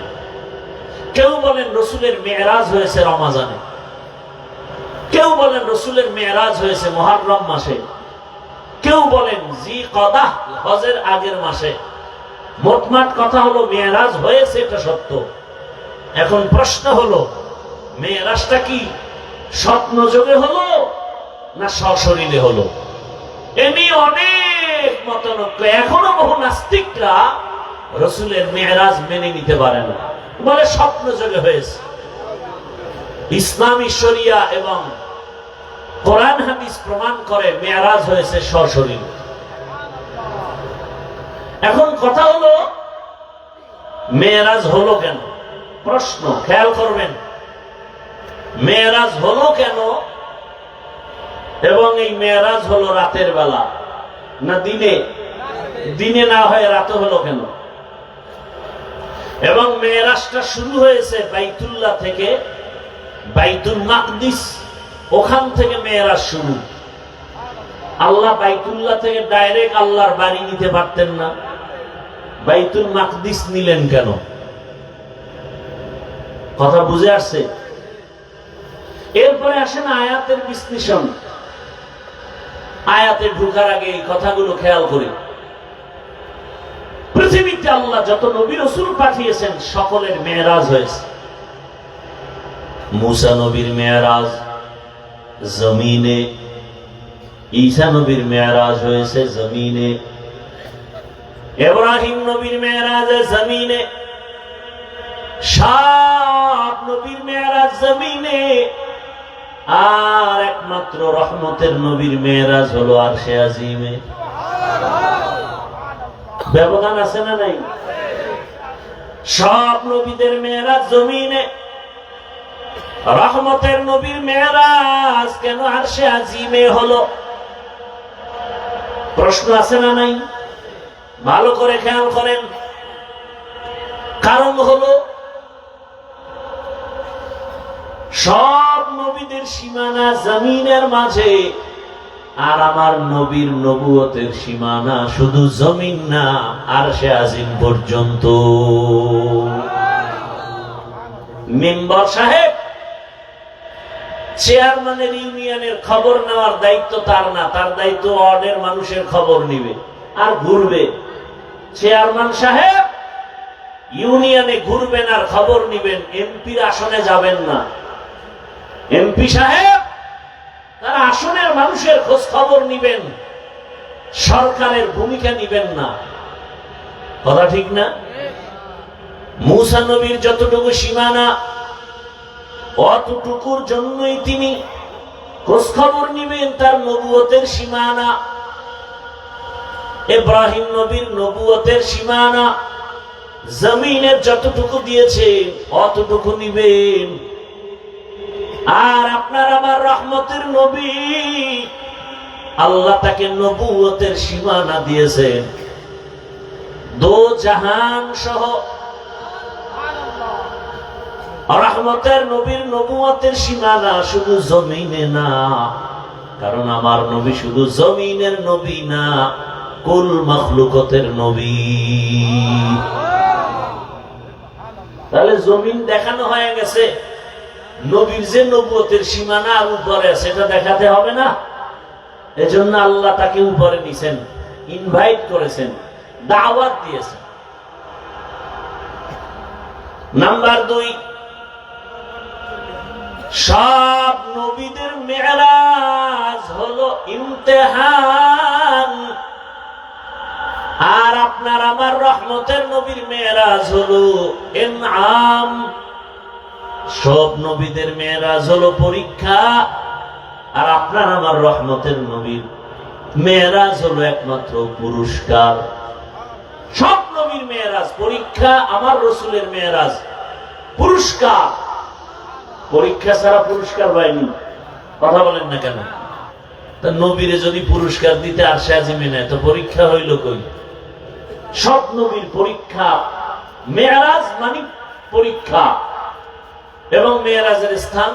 কেউ বলেন রসুলের মেরাজ হয়েছে রমাজানে, কেউ বলেন রসুলের মেরাজ হয়েছে মুহররম মাসে, কেউ বলেন জিলকদাহ হজের আগের মাসে। মোটমাট কথা হলো মেরাজ হয়েছে এটা সত্য। এখন প্রশ্ন হলো মেরাজটা কি স্বপ্ন যোগে হলো না সশরীরে হলো? এ নিয়ে অনেক মতানৈক্য। এখনো বহু নাস্তিকরা রসুলের মেরাজ মেনে নিতে পারে না, বলে স্বপ্ন যোগে হয়েছে। ইসলামী শরিয়া এবং কোরআন হাদিস প্রমাণ করে মেরাজ হয়েছে সশরীরে। এখন কথা হলো মেরাজ হলো কেন? প্রশ্ন খেয়াল করবেন, মেরাজ হলো কেন? এবং এই মেরাজ হলো রাতের বেলা না দিনে? দিনে না হয়ে রাতে হলো কেন? এবং মেরাজটা শুরু হয়েছে বাইতুল্লাহ থেকে, বাইতুল মাকদিস, ওখান থেকে মেরাজ শুরু। আল্লাহ বাইতুল্লাহ থেকে ডাইরেক্ট আল্লাহর বাড়ি নিতে পারতেন না, বাইতুল মাকদিস নিলেন কেন? কথা বুঝে আসছে? এরপরে আসেন আয়াতের বিশ্লেষণ। আয়াতে ঢোকার আগে এই কথাগুলো খেয়াল করি। পৃথিবীতে আল্লাহ যত নবী রাসূল পাঠিয়েছেন সকলের মেরাজ হয়েছে। মুসা নবীর মেরাজ জমিনে, ঈসা নবীর মেরাজ হয়েছে জমিনে, ইব্রাহিম নবীর মেরাজ জমিনে, সব নবীর মেরাজ জমিনে। আর একমাত্র রহমতের নবীর মেরাজ হলো আরশে আজিমে। ব্যবধান আছে না নাই? সব নবীদের মেরাজ জমিনে, রহমতের নবীর মেরাজ কেন আরশে আজিমে হলো? প্রশ্ন আছে না নাই? ভালো করে খেয়াল করেন। কারণ হলো সব নবীদের সীমানা জমিনের মাঝে, আর আমার নবীর নবুয়তের সীমানা শুধু জমিন না, আরশে আজিম পর্যন্ত। মেম্বার সাহেব চেয়ারম্যানের ইউনিয়নের খবর নেওয়ার দায়িত্ব তার না, তার দায়িত্ব ওয়ার্ডের মানুষের খবর নিবে আর ঘুরবে। চেয়ারম্যান সাহেব ইউনিয়নে ঘুরবেন আর খবর নিবেন, এমপির আসনে যাবেন না। এমপি সাহেব তারা আসনের মানুষের খোঁজ খবর নিবেন, সরকারের ভূমিকা নিবেন না। কথা ঠিক না? মুসা নবীর যতটুকু সীমানা, অতটুকুর জন্যই তিনি খোঁজ খবর নিবেন তার নবুয়তের সীমানা। ইব্রাহিম নবীর নবুয়তের সীমানা জমিনের যতটুকু দিয়েছে অতটুকু নিবেন। আর আপনার আমার রহমতের নবী, আল্লাহ তাকে নবুয়তের সীমানা দিয়েছেন দো জাহান সহ। রহমতের নবীর নবুয়তের সীমানা শুধু জমিনে না, কারণ আমার নবী শুধু জমিনের নবী না, কুল মাখলুকতের নবী। তাহলে জমিন দেখানো হয়ে গেছে, নবীর যে নবুয়তের সীমানা আর উপরে সেটা দেখাতে হবে না। এজন্য আল্লাহ তাকে উপরে নিছেন, ইনভাইট করেছেন, দাওয়াত দিয়েছেন। নাম্বার 2, সব নবীদের মেরাজ হলো ইমতিহান, আর আপনার আমার রহমতের নবীর মেরাজ হলো ইনআম। সব নবীদের মেরাজ হলো পরীক্ষা, আর আপনার আমার রহমতের নবীর মেরাজ হলো একমাত্র পুরস্কার। সব নবীর মেরাজ, পরীক্ষা আমার রসুলের মেরাজ, পুরস্কার। পরীক্ষা ছাড়া পুরস্কার পায়নি, কথা বলেন না কেন? তা নবীরে যদি পুরস্কার দিতে আরশে আজিমে নেয় তো পরীক্ষা হইল কই? সব নবীর পরীক্ষা। মেরাজ মানে পরীক্ষা। এবং মেরাজের স্থান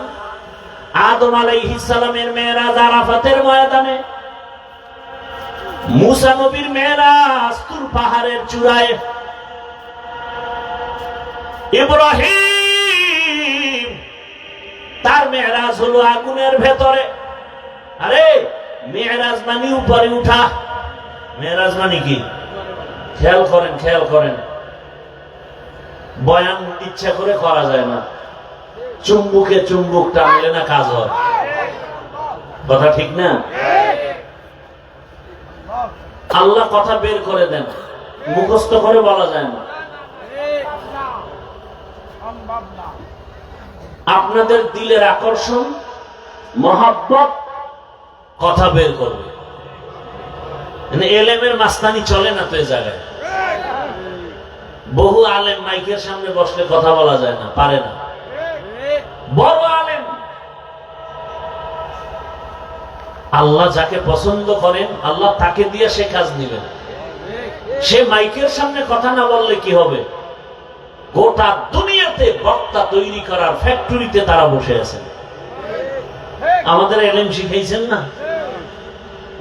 আদম আলাইহিস সালামের মেরাজ আরাফাতের ময়দানে, মুসা নবীর মেরাজ তুর পাহাড়ের চূড়ায়, ইব্রাহিম তার মেরাজ হলো আগুনের ভেতরে। আরে মেরাজ মানে উপরে উঠা। মেরাজ মানে কি? খেয়াল করেন, খেয়াল করেন। বয়ান ইচ্ছা করে করা যায় না, চুম্বুকে চুম্বুক টানলে না কাজ হয়। কথা ঠিক না? আল্লাহ কথা বের করে দেন, মুখস্থ করে বলা যায় না। আপনাদের দিলের আকর্ষণ, মহাব্বত কথা বের করবে। এলেমের মাস্তানি চলে না তো এ জায়গায়। বহু আলেম মাইকের সামনে বসলে কথা বলা যায় না, পারে না। বড় আলেম, আল্লাহ যাকে পছন্দ করেন আল্লাহ তাকে দিয়ে সে কাজ নেবেন। সে মাইকের সামনে কথা না বললে কি হবে? গোটা দুনিয়াতে বক্তা তৈরি করার ফ্যাক্টরিতে তারা বসে আছেন। আমাদের এলেম শিখাইছেন না?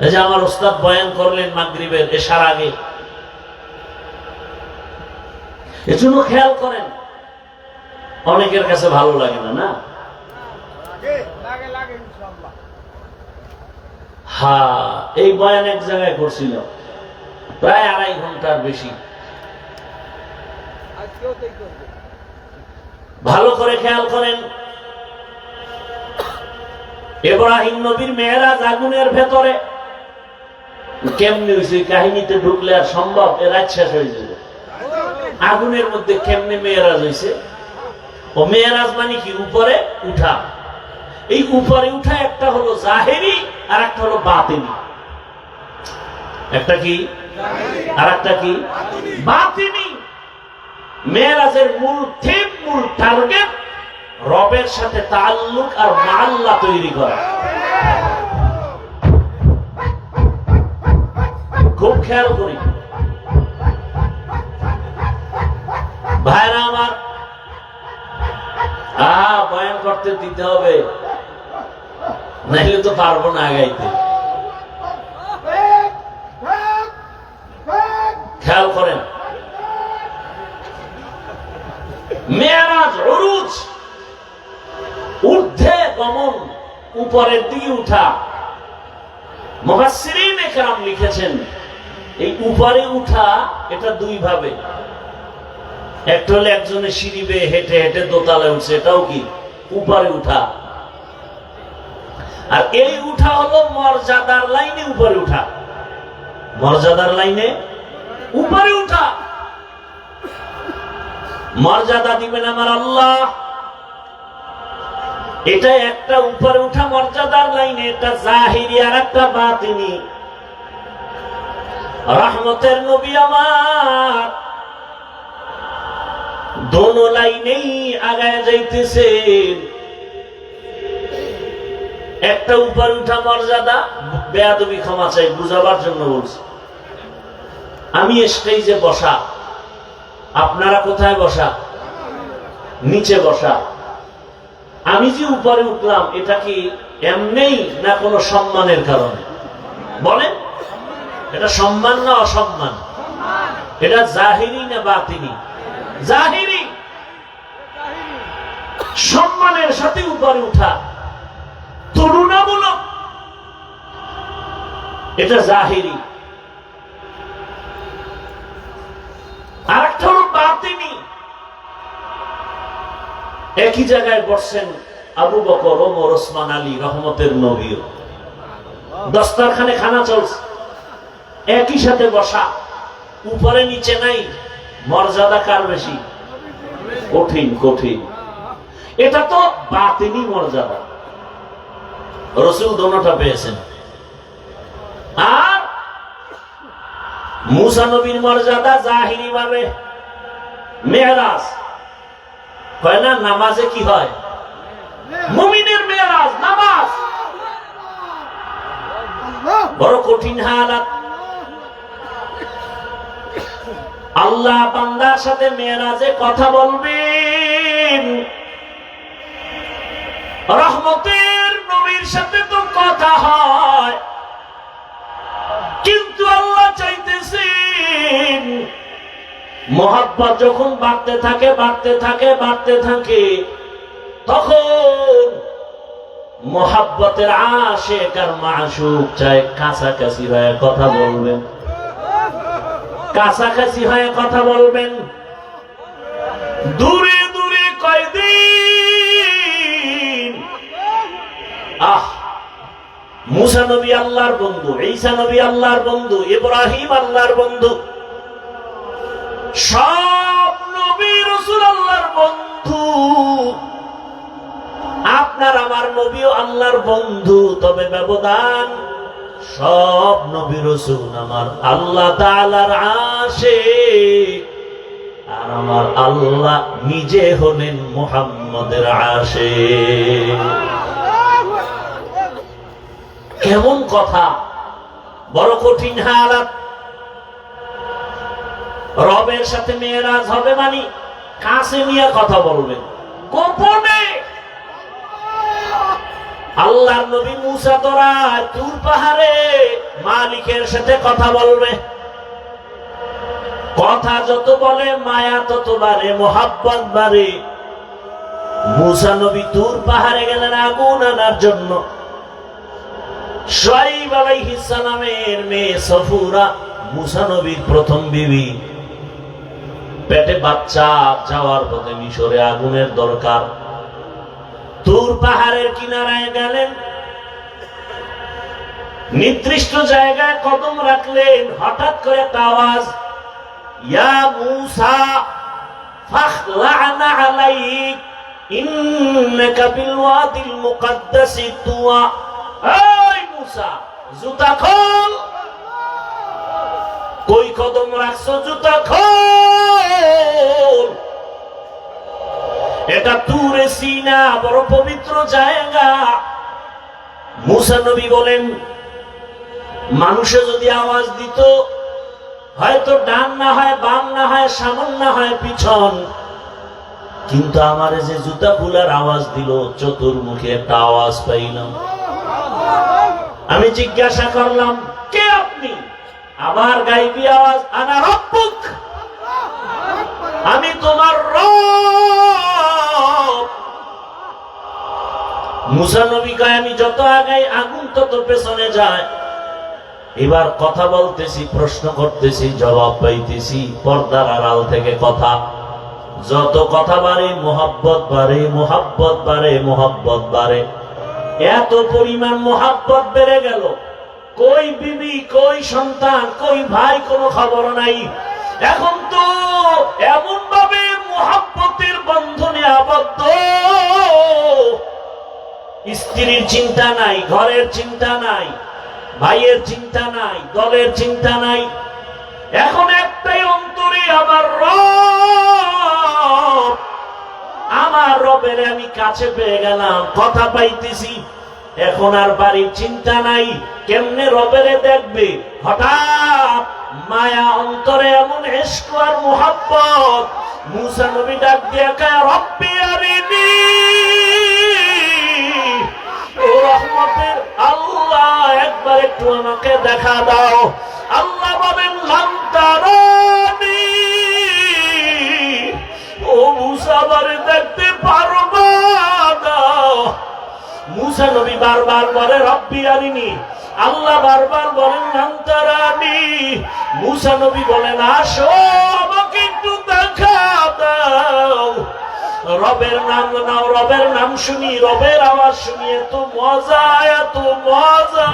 এই যে আমার ওস্তাদ বয়ান করলেন মাগরিবের এশার আগে, এজন্য খেয়াল করেন। অনেকের কাছে ভালো লাগে না, না? হ্যাঁ, এই বয়ান এক জায়গায় করছিল প্রায় 2.5 ঘন্টার বেশি। ভালো করে খেয়াল করেন। ইব্রাহিম নবীর মেরাজ আগুনের ভেতরে। কেমনে হয়েছে? কাহিনীতে ঢুকলে আর সম্ভব? এর রাত শেষ হয়ে যাবে। আগুনের মধ্যে কেমনে মেরাজ হয়েছে? ও মেরাজ মানে কি? উপরে উঠা। এই উপরে উঠা একটা হলো জাহেরি আর একটা হলো বাতিনি। একটা কি আর একটা কি? বাতিনি। মেরাজের মূল থিম, মূল টার্গেট রবের সাথে তাআল্লুক আর মাআল্লা তৈরি করা। খুব খেয়াল করি ভাইরা আমার। বয়ান করতে দিতে হবে, নাইলে তো পারবো না আগাইতে। খেয়াল করেন, মেরাজ উরুজ, ঊর্ধ্বে গমন, উপরের দিকে উঠা। মুফাসসিরিনে কেরাম লিখেছেন এই উপরে উঠা এটা দুই ভাবে। একটা হলো একজনে সিঁড়ি বেয়ে হেঁটে হেঁটে দোতলায় উঠছে, এটাও কি উপরে উঠা। আর এই উঠা হলো মর্যাদার লাইনে উপরে উঠা। মর্যাদার লাইনে উপরে উঠা। মর্যাদা দিবেন আমার আল্লাহ, এটা একটা উপরে উঠা মর্যাদার লাইনে। এটা জাহিরি আর একটা বাতিনি। রহমতের নবী আমার দোনো লাইনেই আগায় যাইতেছেন। একটা উপরে উঠা মর্যাদা, বেয়াদবি ক্ষমা চাই, বুঝাবার জন্য বলছি। আমি স্টেজে বসা, আপনারা কোথায় বসা? নিচে বসা। আমি যে উপরে উঠলাম এটা কি এমনেই না কোনো সম্মানের কারণে? বলেন, এটা সম্মান না অসম্মান? এটা জাহিরি না বাতিনি? জাহিরি। সম্মানের সাথে উপরে উঠা, তুলনামূলক, এটা জাহিরি। আর একটা হলো বাতিনি। একই জায়গায় বসছেন আবু বকর, ওমর, ওসমান, আলী, রহমতের নবীও। দস্তরখানে খানা চলছে, একই সাথে বসা, উপরে নিচে নাই। মর্যাদা কার বেশি? কঠিন কঠিন। এটা তো বাতিনি মর্যাদা। রাসূল দোনোটা পেয়েছেন। আর মুসা নবীর মর্যাদা জাহিরি ভাবে মেরাজ হয় না, নামাজে কি হয়? মুমিনের মেরাজ নামাজ। বড় কঠিন হালাত। আল্লাহ বান্দার সাথে মেরাজে কথা বলবেন। রহমতের নবীর সাথে তো কথা হয়, কিন্তু আল্লাহ চাইতেছেন মহব্বত যখন বাড়তে থাকে বাড়তে থাকে বাড়তে থাকে, তখন মহব্বতের আশিক আর মাশুক চায় কাছাকাছি হয়ে কথা বলবেন, কাছাকাছি হয়ে কথা বলবেন। দূরে দূরে কয়দিন। মুসা নবী আল্লাহর বন্ধু, ঈসা নবী আল্লাহর বন্ধু, ইব্রাহিম আল্লাহর বন্ধু, সব নবী রাসূল আল্লাহর বন্ধু। আপনার আমার নবীও আল্লাহর বন্ধু, তবে ব্যবধান সব নবী রাসূল আমার আল্লাহ তাআলার আশিক, আর আমার আল্লাহ নিজে হলেন মুহাম্মদের আশিক। কেমন কথা, বড় কঠিন হালাত। রবের সাথে মেরাজ হবে মানে কাছে নিয়ে কথা বলবেন, গোপনে। আল্লাহর নবী মুসা তোরা তুর পাহাড়ে মালিকের সাথে কথা বলবে। কথা যত বলে মায়া তত বাড়ে, মোহাব্বত বাড়ে। মুসা নবী তুর পাহাড়ে গেলেন আগুন আনার জন্য। শুআয়ব আলাইহিস সালামের মেয়ে সফুরা মুসা নবীর প্রথম বিবি, পেটে বাচ্চা, যাওয়ার পথে মিশরে আগুনের দরকার। তুর পাহাড়ের কিনারায় গেলেন, নির্দিষ্ট জায়গায় কদম রাখলেন। হঠাৎ করে একটা আওয়াজ, ইয়া মুসা ফাখলা'না আলাইক ইন্নাকা বিল ওয়াদিল মুকাদ্দাসি তুয়া। এই মুসা, জুতা খোল। কই কদম রাখছো? জুতা খোল। এটা তুরে সিনা, বড় পবিত্র জায়গা। মুসা নবী বলেন, মানুষে যদি আওয়াজ দিত, হয়তো ডান না হয় বাম না হয় সামন না হয় পিছন, কিন্তু আমার যে জুতা খোলার আওয়াজ দিল, চতুর্মুখে একটা আওয়াজ পাইলাম। আমি জিজ্ঞাসা করলাম, কে আপনি? আবার গাইবি আওয়াজ, আনা রব্বুক, আমি তোমার রব। মুসা নবী কয়, আমি যত আগাই আগুন তত পেছনে যায়। এবার কথা বলতেছি, প্রশ্ন করতেছি, জবাব পাইতেছি পর্দার আড়াল থেকে কথা। যত কথা বাড়ে মোহাব্বত বাড়ে, মোহাব্বত বাড়ে, মোহাব্বত বাড়ে। এত পরিমাণ মোহাব্বত বেড়ে গেল, কই বিবি, কই সন্তান, কই ভাই, কোনো খবর নাই। এখন তো এমন ভাবে মোহাব্বতের বন্ধনে আবদ্ধ, স্ত্রীর চিন্তা নাই, ঘরের চিন্তা নাই, ভাইয়ের চিন্তা নাই, দলের চিন্তা নাই। এখন একটাই অন্তরে, আমার রব, আমার রবের আমি কাছে পেয়ে গেলাম, কথা পাইতেছি। এখন আর বাড়ির চিন্তা নাই, কেমনে রবেরে দেখবে। হঠাৎ মায়া অন্তরে, এমন ইশক আর মুহাব্বত। মুসা নবী ডাক দিয়া কয়, রব্বি আরিনি, ও রহমতের আল্লাহ, একবার একটু আমাকে দেখা দাও। আল্লাহ বলেন, লাম তারানি, ও মুসা বারে দেখতে পারবা না। মুসা নবী বারবার বলে, রব্বি আরিনি। আল্লাহ বারবার বলেন, লাম তারানি। মুসা নবী বলেন, আসো আমাকে একটু দেখা দাও। রবের নাম নাও, রবের নাম শুনি, রবের আওয়াজ শুনি, এত মজা, এত মজা।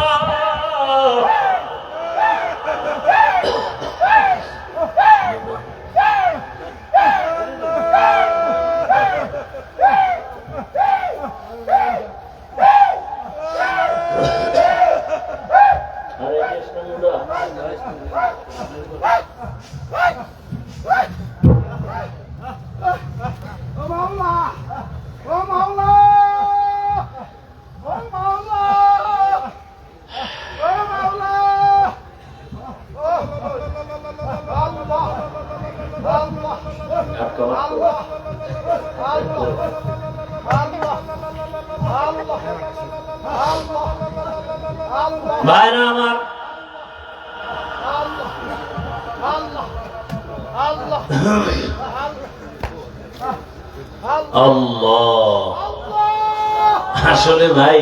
ভাইরা আমার, আল্লাহ, আসলে ভাই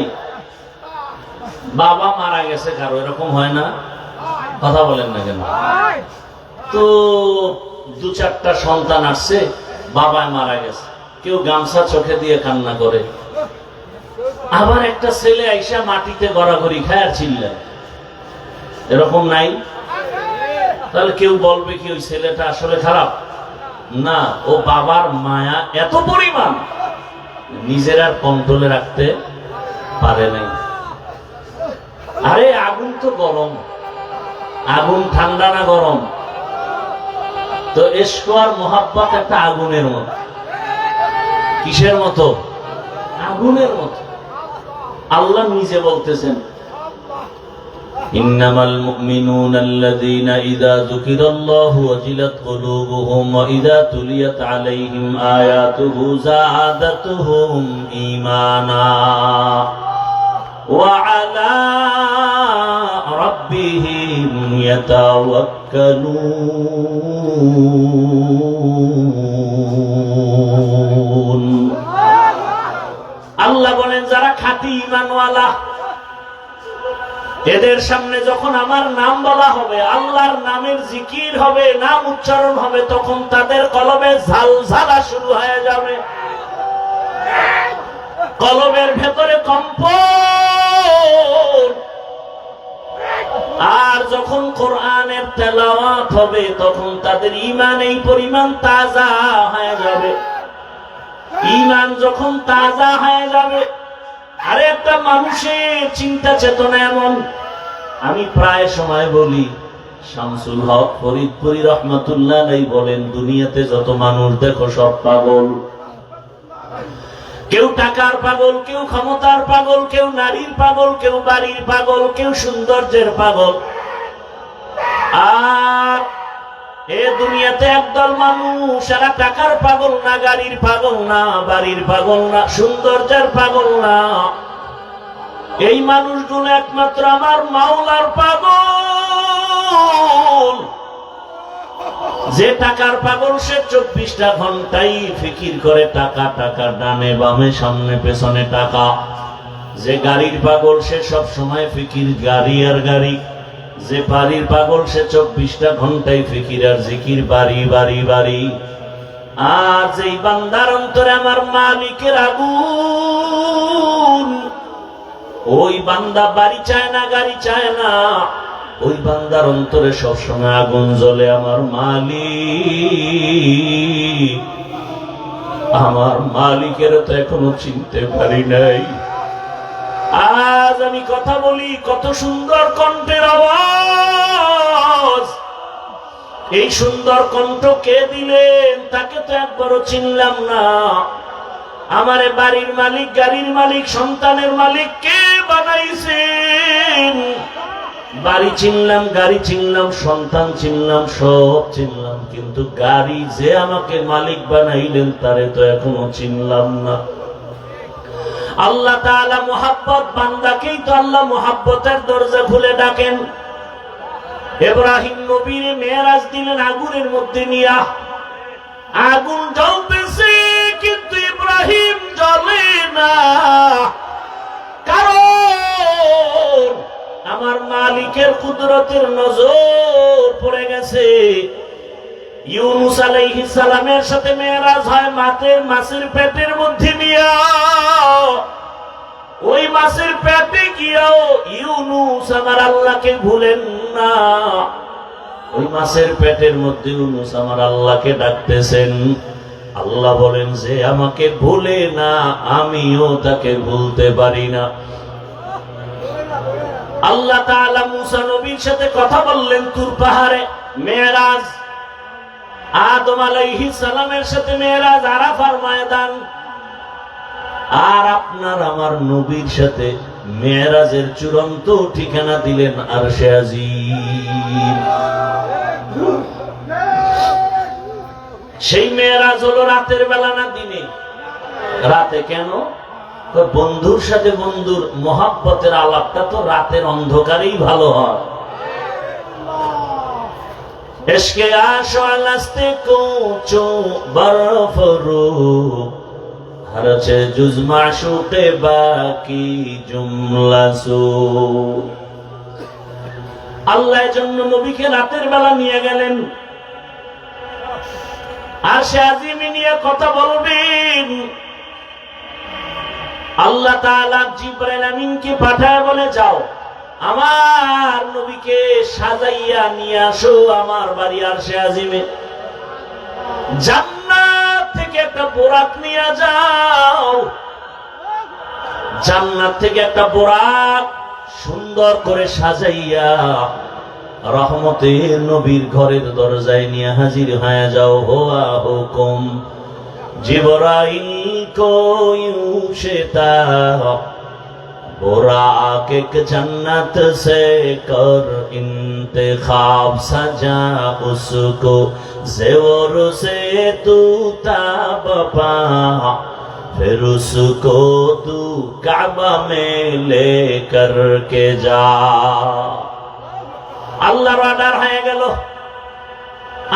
বাবা মারা গেছে কারো, এরকম হয় না? কথা বলেন না কেন? তো দু চারটা সন্তান আসছে, বাবায় মারা গেছে, কেউ গামছা চোখে দিয়ে কান্না করে, আবার একটা ছেলে আইসা মাটিতে গড়াগড়ি খায় আর চিল্লায়, এরকম নাই? তাহলে কেউ বলবে কি ওই ছেলেটা আসলে খারাপ? না, ও বাবার মায়া এত পরিমাণ নিজের আর কন্ট্রোলে রাখতে পারে নাই। আরে আগুন তো গরম, আগুন ঠান্ডা না গরম? তো ইশক আর মোহাব্বত একটা আগুনের মতো। কিসের মতো? আগুনের মতো। আল্লাহ নিজে বলতেছেন, ইন্নামাল মুমিনুনাল্লাযীনা ইযা যুকিরাল্লাহু ওয়াজিলাত কুলুবুহুম ওয়া ইযা তুলিয়াত আলাইহিম আয়াতুহু যাদাতুহুম ঈমানা ওয়া আলা রাব্বিহিম ইয়াতাওয়াক্কালুন। আল্লাহ বলেন, যারা খাঁটি ঈমানওয়ালা, এদের সামনে যখন আমার নাম বলা হবে, আল্লাহর নামের জিকির হবে, নাম উচ্চারণ হবে, তখন তাদের কলবে ঝালঝালা শুরু হয়ে যাবে, কলবের ভেতরে কম্পন। আর যখন কোরআনের তেলাওয়াত হবে, তখন তাদের ঈমান এই পরিমাণ তাজা হয়ে যাবে। ঈমান যখন তাজা হয়ে যাবে, আরে একটা মানুষের চিন্তা চেতনা এমন, আমি প্রায় সময় বলি, শামসুল হক ফরিদপুরি রহমাতুল্লাহ আলাইহি বলেন, দুনিয়াতে যত মানুষ দেখো সব পাগল। কেউ টাকার পাগল, কেউ ক্ষমতার পাগল, কেউ নারীর পাগল, কেউ বাড়ির পাগল, কেউ সৌন্দর্যের পাগল। আর এ দুনিয়াতে একদল মানুষ, এরা টাকার পাগল না, গাড়ির পাগল না, বাড়ির পাগল না, সৌন্দর্যের পাগল না। এই মানুষগুলো একমাত্র আমার মাওলার পাগল। যে টাকার পাগল, সে 24টা ঘন্টাই ফিকির করে টাকা, টাকা, ডানে বামে সামনে পেছনে টাকা। যে গাড়ির পাগল, সে সব সময় ফিকির গাড়ি আর গাড়ি। যে বাড়ির পাগল, সে 24টা ঘন্টায় ফিকির আর জিকির, বাড়ি বাড়ি বাড়ি। আর যেই বান্দার অন্তরে আমার মালিকের আগুন, ওই বান্দা বাড়ি চায় না, গাড়ি চায় না, ওই বান্দার অন্তরে সবসময় আগুন জ্বলে, আমার মালিক, আমার মালিকের তো এখনো চিনতে পারি নাই। আজ আমি কথা বলি, কত সুন্দর কণ্ঠের আওয়াজ। এই সুন্দর কণ্ঠ কে দিলেন? তাকে তো একবারও চিনলাম না। আমারে বাড়ির মালিক, গাড়ির মালিক, সন্তানের মালিক কে বানাইছেন? বাড়ি চিনলাম, গাড়ি চিনলাম, সন্তান চিনলাম, সব চিনলাম, কিন্তু গাড়ি যে আমাকে মালিক বানাইলেন, তারে তো এখনো চিনলাম না। আল্লাহ তাআলা মুহাব্বত, বান্দাকেই তো আল্লাহ মুহাব্বতের দরজা খুলে ডাকেন। ইব্রাহিম নবীর মেরাজ দিলেন আগুনের মধ্যে নিয়া। আগুন জ্বলতেছে, কিন্তু ইব্রাহিম জ্বলে না। কারণ আমার মালিকের কুদরতের নজর পড়ে গেছে। ইউনুস আলাইহিস সালামের সাথে মেরাজ হয় মাছের পেটের মধ্যে নিয়া। ওই মাছের পেটে গিয়াও ইউনুস আমার আল্লাহকে ভুলেন না। ওই মাছের পেটের মধ্যে ইউনুস আমার আল্লাহকে ডাকতেছেন। আল্লাহ বলেন, যে আমাকে ভুলে না, আমিও তাকে ভুলতে পারি না। আল্লাহ তাআলা মুসা নবীর সাথে কথা বললেন তুর পাহাড়ে, মেরাজ। আদম আলাইহিস সালামের সাথে মেরাজ, আরাফার ময়দান। আর আপনার আমার নবীর সাথে মেরাজের চূড়ান্ত ঠিকানা দিলেন আরশে আজিম। সেই মেরাজ হলো রাতের বেলা না দিনে? রাতে কেন? বন্ধুর সাথে বন্ধুর মহাব্বতের আলাপটা তো রাতের অন্ধকারেই ভালো হয়। ইশকে আশালাস্তে কোচো বরফরু হরচে জুজ মাশুকে বাকি জুমলাসু। আল্লাহর জন্য নবীকে রাতের বেলা নিয়ে গেলেন, আরশে আজিমে নিয়ে কথা বলবেন। আল্লাহ তাআলা জিবরাইল আমিনকে পাঠায় বলে, যাও আমার নবীকে সাজাইয়া নিয়ে আসো আমার বাড়ি আরশে আজিমে। জান্নাত থেকে একটা বোরাক নিয়ে যাও, জান্নাত থেকে একটা বোরাক সুন্দর করে সাজাইয়া রহমতের নবীর ঘরের দরজায় নিয়ে হাজির হয়ে যাও। হোয়া হুকুম জিবরাইল को यूं शेता बुराक एक जन्नत से कर इंतखाब सजा उसको ज़ेवर से तू ताब पा फिर उसको तू काबा में लेकर के जा। আল্লাহর অর্ডার হয়ে গেল।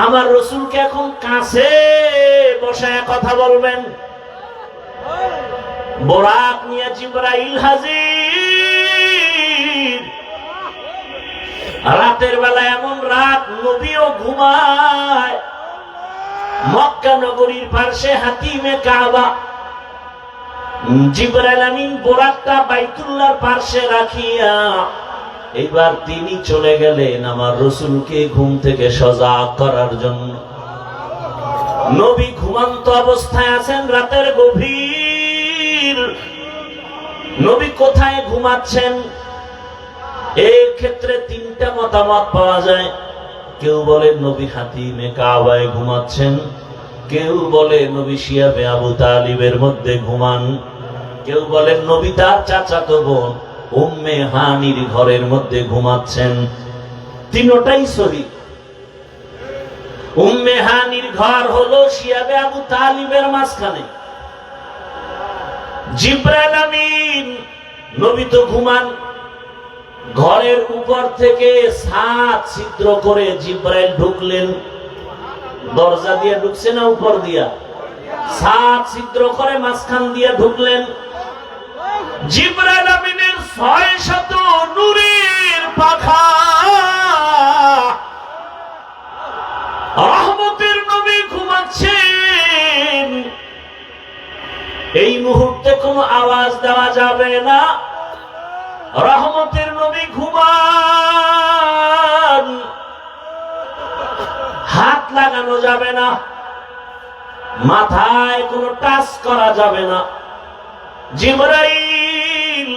আমার রাসূলকে এখন কাছে বসায় কথা বলবেন। বোরাক নিয়ে জিবরাইল হাজির। রাতের বেলা এমন রাত নবীও ঘুমায়। মক্কা নগরীর পাশে হাতিমে কাবা। জিবরাইল আমিন বোরাকটা বাইতুল্লাহর পাশে রাখিয়া এবার তিনি চলে গেলেন আমার রাসূলকে ঘুম থেকে সজাগ করার জন্য। নবী ঘুমন্ত অবস্থায় আছেন, রাতের গভীর। নবী কোথায় ঘুমাচ্ছেন? এই ক্ষেত্রে তিনটা মতামত পাওয়া যায়। কেউ বলে নবী হাতিমে কাবায় ঘুমাচ্ছেন, কেউ বলে নবী শিয়াবে আবু তালিবের মধ্যে ঘুমান, কেউ বলেন নবী তার চাচাতো বোন উম্মে হানির ঘরের মধ্যে ঘুমাচ্ছেন। তিনটাই সহি। উম্মে হানির ঘর হলো শিয়াবে আবু তালিবের মাঝখানে। জিবরাইল আমিন নবী তো ঘুমান। ঘরের উপর থেকে 7 ছিদ্র করে জিবরাইল ঢুকলেন। দরজা দিয়ে ঢুকছে না উপর দিয়া? 7 ছিদ্র করে মাঝখান দিয়ে ঢুকলেন। জিবরাইল আমিনের 600 নূরের পাখা। রহমতের নবী ঘুমাচ্ছেন। এই মুহূর্তে কোনো আওয়াজ দেওয়া যাবে না। রহমতের নবী ঘুমান। হাত লাগানো যাবে না, মাথায় কোনো টাচ করা যাবে না। জিবরাইল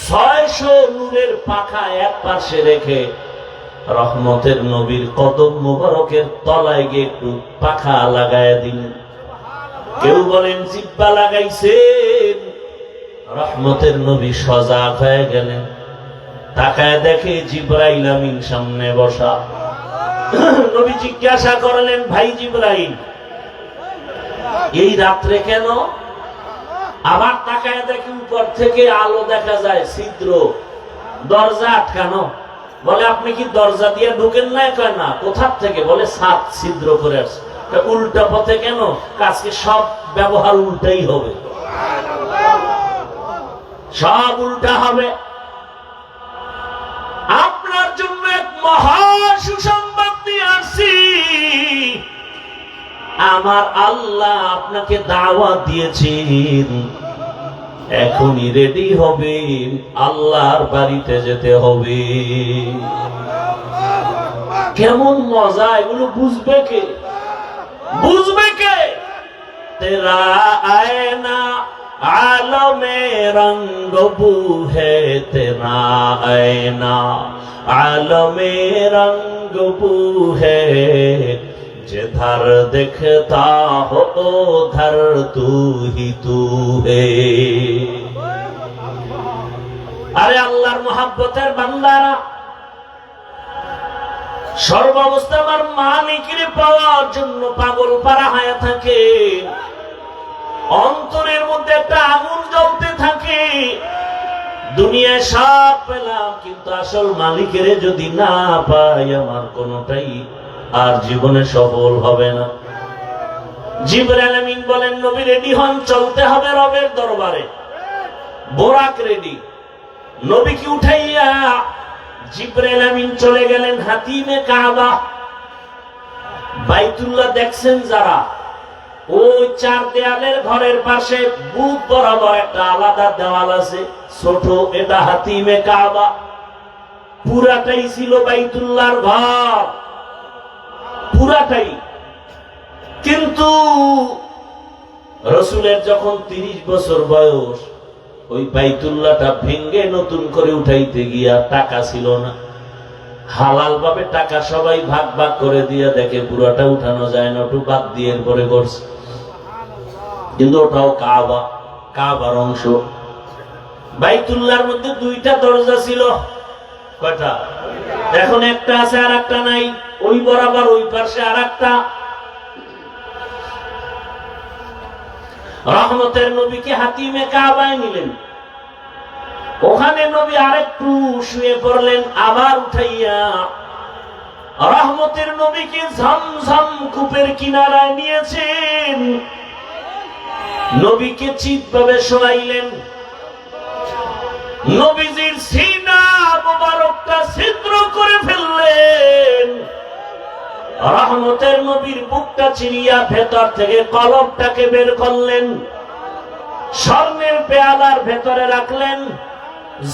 600 নূরের পাখা এক পাশে রেখে রহমতের নবীর কদম মোবারকের তলায় গিয়ে একটু পাখা লাগায় দিলেন। কেউ বলেন জিব্বা লাগাইছেন। রহমতের নবী সজাগ হয়ে গেলেন। তাকায় দেখে জিবরাইল আমিন সামনে বসা। নবী জিজ্ঞাসা করলেন, ভাই জিবরাইল, এই রাত্রে কেন? আবার তাকায় দেখে উপর থেকে আলো দেখা যায়, ছিদ্র, দরজা আটকানো। বলে আপনি কি দরজা দিয়ে ঢুকেন না? কয় না। কোথার থেকে? বলে 7 ছিদ্র করে আসছে। উল্টা পথে কেন? আজকে সব ব্যবহার উল্টাই হবে, সব উল্টা হবে। আপনার জন্য এক মহা সুসংবাদ নিয়ে আসছি। আমার আল্লাহ আপনাকে দাওয়াত দিয়েছেন, এখনই রেডি হবে, আল্লাহর বাড়িতে যেতে হবে। কেমন মজা! এগুলো বুঝবে কে? বুঝবে কে? তেরা আয়না আলমে রঙ্গ বু হে, তেরা আয়না আলমে রঙ্গ বু হে, जिधर दिखता हो उधर तू ही तू है। আরে আল্লাহর মহব্বতের বান্দারা, সর্বাবস্থা আমার মালিকের পাওয়ার জন্য পাগল পারা হয়ে থাকে। অন্তরে দুনিয়ায় সব পেলাম, কিন্তু আসল মালিকের যদি না পাই আমার কোনটাই আর জীবনে সফল হবে না। জিবরাইল আমিন বলেন, নবী রেডি হন, চলতে হবে রবের দরবারে। বোরাক রেডি। নবীকে উঠাইয়া জিবরাইল আমিন চলে গেলেন হাতিমে কাবা। বাইতুল্লাহ দেখছেন যারা, ওই চার দেয়ালের ঘরের পাশে বুক বরাবর একটা আলাদা দেওয়াল আছে ছোট, এটা হাতিমে কাবা। পুরাটাই ছিল বাইতুল্লাহর ঘর, পুরাটাই। কিন্তু রাসূলের যখন 30 বছর বয়স, ওই বাইতুল্লাহটা ভেঙ্গে নতুন করে উঠাইতে গিয়া টাকা ছিল না। হালাল ভাবে টাকা সবাই ভাগ ভাগ করে দিয়ে দেখে পুরাটা উঠানো যায় না, ওটু বাদ দিয়ে পরে করছে। কিন্তু ওটাও কাবা, কাবার অংশ। বাইতুল্লাহর মধ্যে 2টা দরজা ছিল। কয়টা? এখন একটা আছে আর একটা নাই। ওই বরাবর ওই পাশে আর একটা। রহমতের নবীকে হাতিমে কাবায় নিলেন। ওখানে নবী আরেকটু শুয়ে পড়লেন, আবার উঠাইয়া রহমতের নবীকে ঝমঝম কূপের কিনারায় নিয়েছেন। নবীকে চিৎভাবে শোয়াইলেন। নবীজির সিনা মোবারকটা ছিদ্র করে ফেললেন। রহমতের নবীর বুকটা চিরিয়া ভেতর থেকে কলবটাকে বের করলেন। স্বর্ণের পেয়ালার ভেতরে রাখলেন।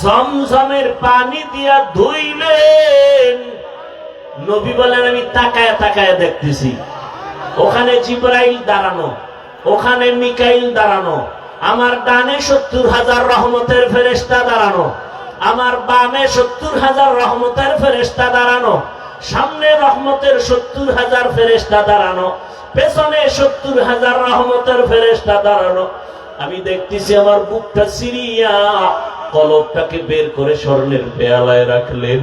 জমজমের পানি দিয়া ধুইলেন। নবী বলেন, আমি তাকায় তাকায় দেখতেছি। ওখানে জিবরাইল দাঁড়ানো, ওখানে মিকাইল দাঁড়ানো, আমার ডানে 70,000 রহমতের ফেরেশতা দাঁড়ানো, আমার বামে 70,000 রহমতের ফেরেশতা দাঁড়ানো, সামনে রহমতের 70,000 ফেরেশতা দাঁড়ানো, পেছনে 70,000 রহমতের ফেরেশতা দাঁড়ানো। আমি দেখতেছি আমার বুকটা সিরিয়া কলবটাকে বের করে স্বর্ণের পেয়ালায় রাখলেন,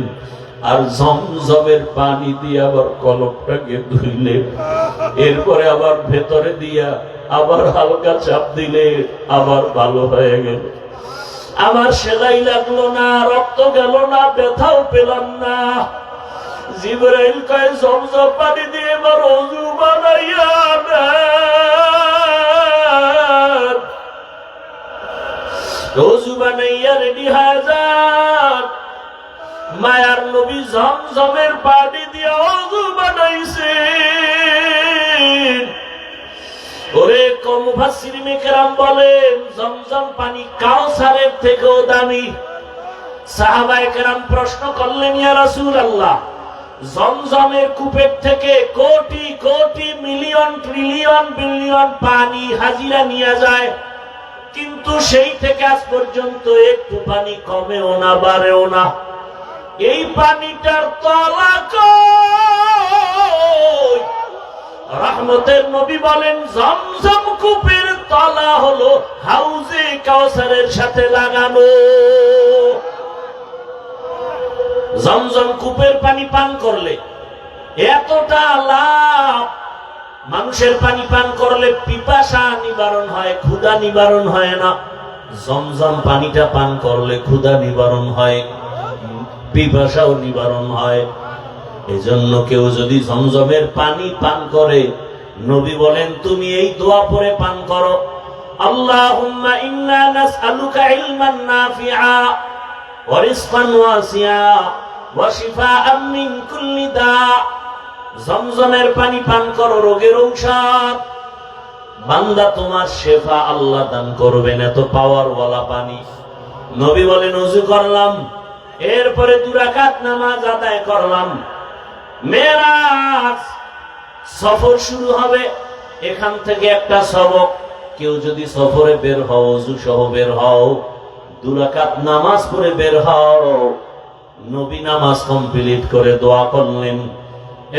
আর জমজমের পানি দিয়ে আবার কলবটাকে ধুইলেন। এরপরে আবার ভেতরে দিয়া আবার হালকা চাপ দিলে আবার ভালো হয়ে গেল। আমার সেলাই লাগলো না, রক্ত গেল না, ব্যথাও পেলাম না। জিবরাইল কয়, জমজম পানি দিয়ে এবার ওযু বানাইয়া নেন। ওযু বানাইয়া রেডি হয়ে যান। মায়ার নবী জমজমের পানি দিয়ে ওযু বানাইছেন। ওরে মুফাসসিরিনে কেরাম বলেন, জমজম পানি কাউসারের থেকেও দামি। সাহাবায়ে কেরাম প্রশ্ন করলেন, ইয়া রাসূলুল্লাহ, জমজমের কূপের থেকে crore crore million trillion billion পানি হাজিরা নিয়ে যায়, কিন্তু সেই থেকে আজ পর্যন্ত একটু পানি কমেও না বাড়েও না। এই পানিটার তলা কই? রহমতের নবী বলেন, জমজম কূপের তলা হলো হাউজে কাউসারের সাথে লাগানো। জমজম কূপের পানি পান করলে এতটা লাভ। মানুষের পানি পান করলে পিপাসা নিবারণ হয়, ক্ষুধা নিবারণ হয় না। জমজম পানিটা পান করলে ক্ষুধা নিবারণ হয়, পিপাসাও নিবারণ হয়। এজন্য কেউ যদি জমজমের পানি পান করে, নবী বলেন, তুমি এই দোয়া পড়ে পান করো, আল্লাহুম্মা ইন্না নাসআলুকা ইলমান নাফিআ ওয়া রিজকান ওয়াসিআ ওয়া শিফাআন মিন কুল্লি দা। জমজমের পানি পান করো, রোগের ঔষধ। বান্দা তোমার শেফা আল্লাহ দান করবেন, এত পাওয়ার ওয়ালা পানি। নবী বলেন, ওযু করলাম, এরপরে 2 রাকাত নামাজ আদায় করলাম। মেরাজ সফর শুরু হবে। এখান থেকে একটা সবক, কেউ যদি সফরে বের হও, ওযু সহ বের হও, 2 রাকাত নামাজ পড়ে বের হও। নবী নামাজ কমপ্লিট করে দোয়া করলেন।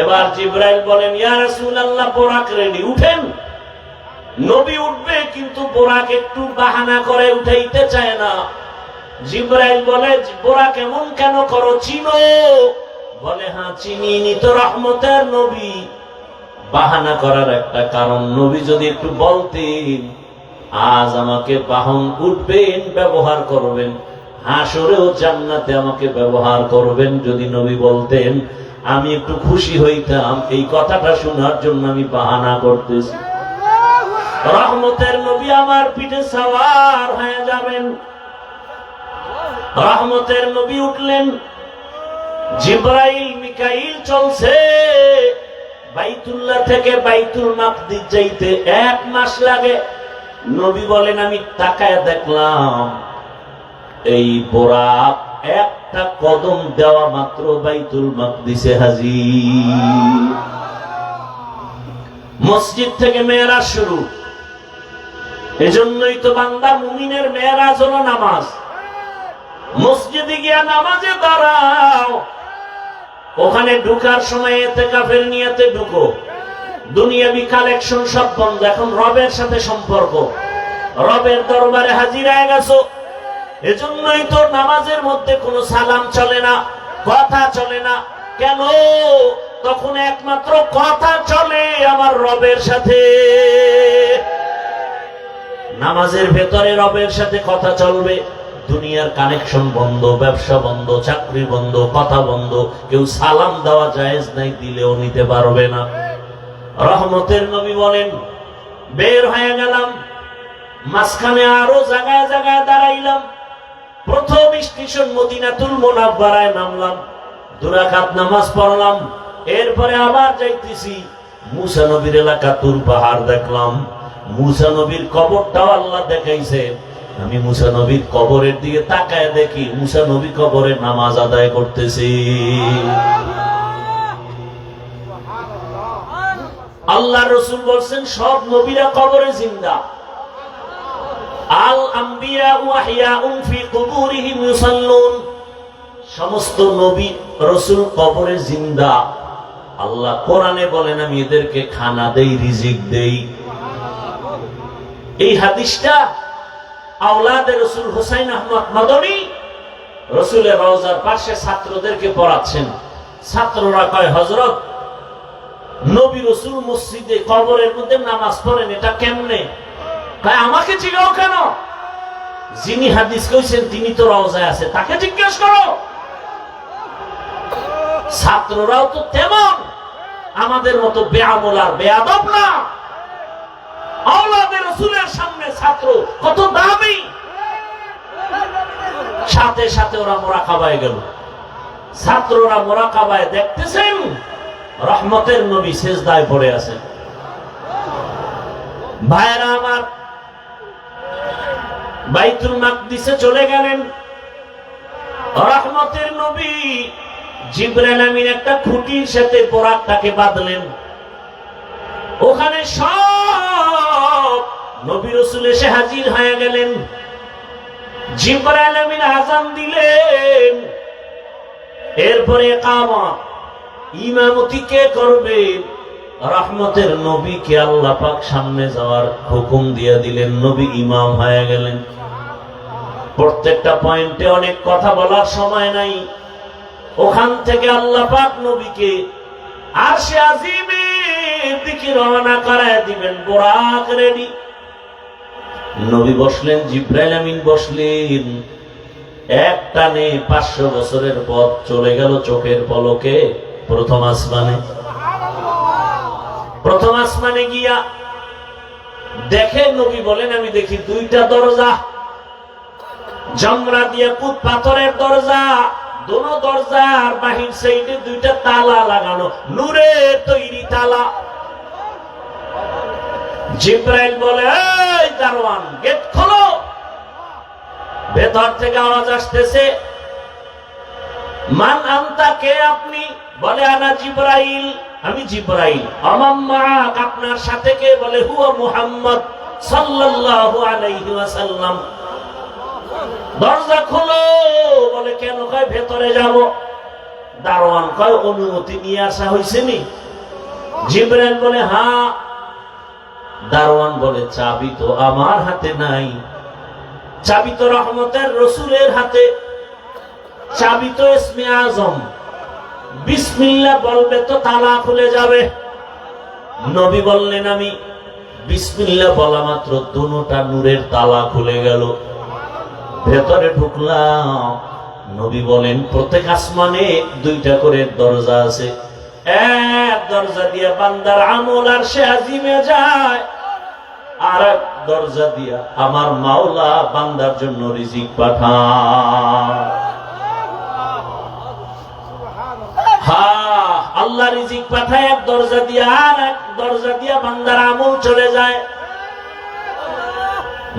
এবার জিবরাইল বলেন, ইয়া রাসূলুল্লাহ, বোরাক রেডি, উঠেন। নবী উঠবে, কিন্তু বোরাক একটু বাহানা করে উঠাইতে চায় না। জিবরাইল বলে, বোরাক এমন কেন করো, চিনো? বলে, হ্যাঁ চিনি, নি তো রহমতের নবী। বাহানা করার একটা কারণ, নবী যদি একটু বলতেন আজ আমাকে বাহন উঠবেন, ব্যবহার করবেন, হাসরেও জান্নাতে আমাকে ব্যবহার করবেন। যদি নবী বলতেন আমি একটু খুশি হইতাম, এই কথাটা শোনার জন্য আমি বাহানা করতেছি। রহমতের নবী আমার পিঠে সওয়ার হয়ে যাবেন। রহমতের নবী উঠলেন, জিবরাইল মিকাইল চলছে। বাইতুল্লাহ থেকে বাইতুল মাকদিস যাইতে 1 মাস লাগে। নবী বলেন আমি তাকায় দেখলাম এই বোরাক একটা কদম দেওয়া মাত্র বাইতুল মাকদিসে হাজির। মসজিদ থেকে মেরাজ শুরু। এজন্যই তো বান্দা মুমিনের মেরাজ হলো নামাজ। মসজিদে গিয়া নামাজে দাঁড়াও, ওখানে ঢুকার সময় ইতিকাফের নিয়তে ঢুকো। দুনিয়াবি কালেকশন সব বন্ধ, এখন রবের সাথে সম্পর্ক, রবের দরবারে হাজির হয়ে গেছো। এজন্যই তো নামাজের মধ্যে কোনো সালাম চলে না, কথা চলে না। কেন? তখন একমাত্র কথা চলে আমার রবের সাথে। নামাজের ভেতরে রবের সাথে কথা চলবে। দুনিয়ার কানেকশন বন্ধ, ব্যবসা বন্ধ, চাকরি বন্ধ, কথা বন্ধ। কেউ সালাম দেওয়া জায়েজ নাই, দিলেও নিতে পারবে না। রহমতের নবী বলেন বের হয়ে গেলাম, মাঝখানে আরো জায়গায় জায়গায় দাঁড়াইলাম। প্রথম স্টেশন মদিনাতুল মুনাওয়ারায় নামলাম, 2 রাকাত নামাজ পড়লাম। এরপরে আবার যাইতেছি, মুসা নবীর এলাকা তুর পাহাড় দেখলাম। মুসা নবীর কবরটাও আল্লাহ দেখাইছে। আমি মুসা নবীর কবরের দিকে তাকায় দেখি মুসা নবী কবরে নামাজ আদায় করতেছি। আল্লাহ রসুল বলছেন সব নবীরা কবরে জিন্দা। আল আম্বিয়া ওয়াহিয়াউন ফি কুবুরিহিম ইউসাল্লুন। সমস্ত নবী রসুল কবরে জিন্দা। আল্লাহ কোরআনে বলেন আমি এদেরকে খানা দেই, রিজিক দেই। এই হাদিসটা আওলাদে রসুল হুসাইন আহমদ মাদনী রসুলের রওজার পাশে ছাত্রদেরকে পড়াচ্ছেন। ছাত্ররা কয় হযরত, নবী রসুল মসজিদে কবরের মধ্যে নামাজ পড়েন, এটা কেমনে? কয় আমাকে জিজ্ঞাও কেন? যিনি হাদিস কইছেন তিনি তো রওজায় আছে, তাকে জিজ্ঞেস করো। ছাত্ররাও তো তেমন আমাদের মতো বেআমল আর বেয়াদব না। আওলাদে রাসূলের সামনে ছাত্র কত দামি। সাথে সাথে ওরা মুরাকাবায় গেল। ছাত্ররা মুরাকাবায় দেখতেছেন রহমতের নবী সিজদায় পড়ে আছেন। ভাইরা আমার, বাইতুল মাকদিসে চলে গেলেন। রহমতের নবী জিবরাইল আমিন একটা খুঁটির সাথে বোরাকটাকে বাঁধলেন। ওখানে সব নবী রাসূল এসে হাজির হয়ে গেলেন। জিবরাইল আমিন আযান দিলেন। এরপরে ইকামত, ইমামতি কে করবে? রহমতের নবীকে আল্লাহ পাক সামনে যাওয়ার হুকুম দিয়ে দিলেন। নবী ইমাম হয়ে গেলেন। প্রত্যেকটা পয়েন্টে অনেক কথা বলার সময় নাই। ওখান থেকে আল্লাহ পাক নবীকে আরশে আজিমের দিকে রওনা করায় দিবেন। বুরাক রেডি। নবী বসলেন, জিবরাইল আমিন বসলেন। এক টানে 500 বছরের পথ চলে গেল চোখের পলকে প্রথম আসমানে। প্রথম আসমানে গিয়া দেখে, নবী বলেন আমি দেখি 2টা দরজা, জামরা দিয়া কুত পাথরের দরজা। দোনো দরজার বাহির সাইডে 2টা তালা লাগানো, নূরের তৈরি তালা। জিবরাইল বলে এই দারওয়ান, গেট খোলো। ভেতর থেকে আওয়াজ আসতেছে, মান আনতা, কে আপনি? বলে আনা জিবরাইল, আমি জিবরাইল। আমাম্মাক, আপনার সাথে কে? বলে হুয়া মুহাম্মদ সাল্লাল্লাহু আলাইহি ওয়াসাল্লাম। দরজা খোলো। বলে কেন? কয় ভেতরে যাব। দারোয়ান কয় অনুমতি নিয়ে আসা হয়েছে নি? জিবরাইল বলে হ্যাঁ। দারোয়ান বলে চাবি তো আমার হাতে নাই, চাবি তো রহমতের রসুলের হাতে, চাবি তো ইসমে আজম, বিসমিল্লাহ বলবে তো তালা খুলে যাবে। নবী বললেন আমি বিসমিল্লাহ বলা মাত্র 2টা নূরের তালা খুলে গেল। ভেতরে ঢুকলাম। নবী বলেন প্রত্যেক আসমানে দুইটা করে দরজা আছে। এক দরজা দিয়ে বান্দার আমল আর সে আজিমে যায়, আর এক দরজা দিয়া আমার মাওলা বান্দার জন্য রিজিক পাঠায়। হ্যাঁ, আল্লাহ রিজিক পাঠায় এক দরজা দিয়া, আর এক দরজা দিয়া বান্দার আমল চলে যায়।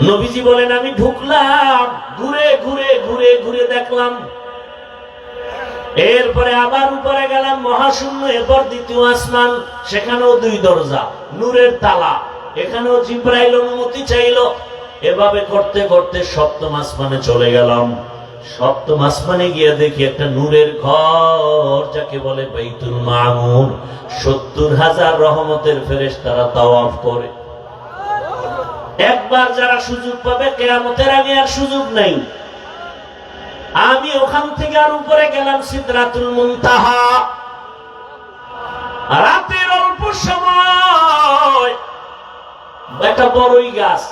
নবীজি বলেন আমি ঢুকলাম, ঘুরে ঘুরে ঘুরে ঘুরে দেখলাম, এরপরে আবার উপরে গেলাম মহাশূন্য, এরপর দ্বিতীয় আসমান, সেখানেও দুই দরজা, নূরের তালা, এখানেও জিবরাইল অনুমতি চাইল। এভাবে করতে করতে সপ্তম আসমানে চলে গেলাম। সপ্তম আসমানে গিয়ে দেখি একটা নূরের ঘর, যাকে বলে বাইতুল মামুর। ৭০,০০০ রহমতের ফেরেশতারা তাওয়াফ করে। একবার যারা সুযোগ পাবে, কিয়ামতের আগে আর সুযোগ নাই। আমি ওখান থেকে আর উপরে গেলাম সিদরাতুল মুনতাহা। রাতের অল্প সময় একটা বড়ই গাছ,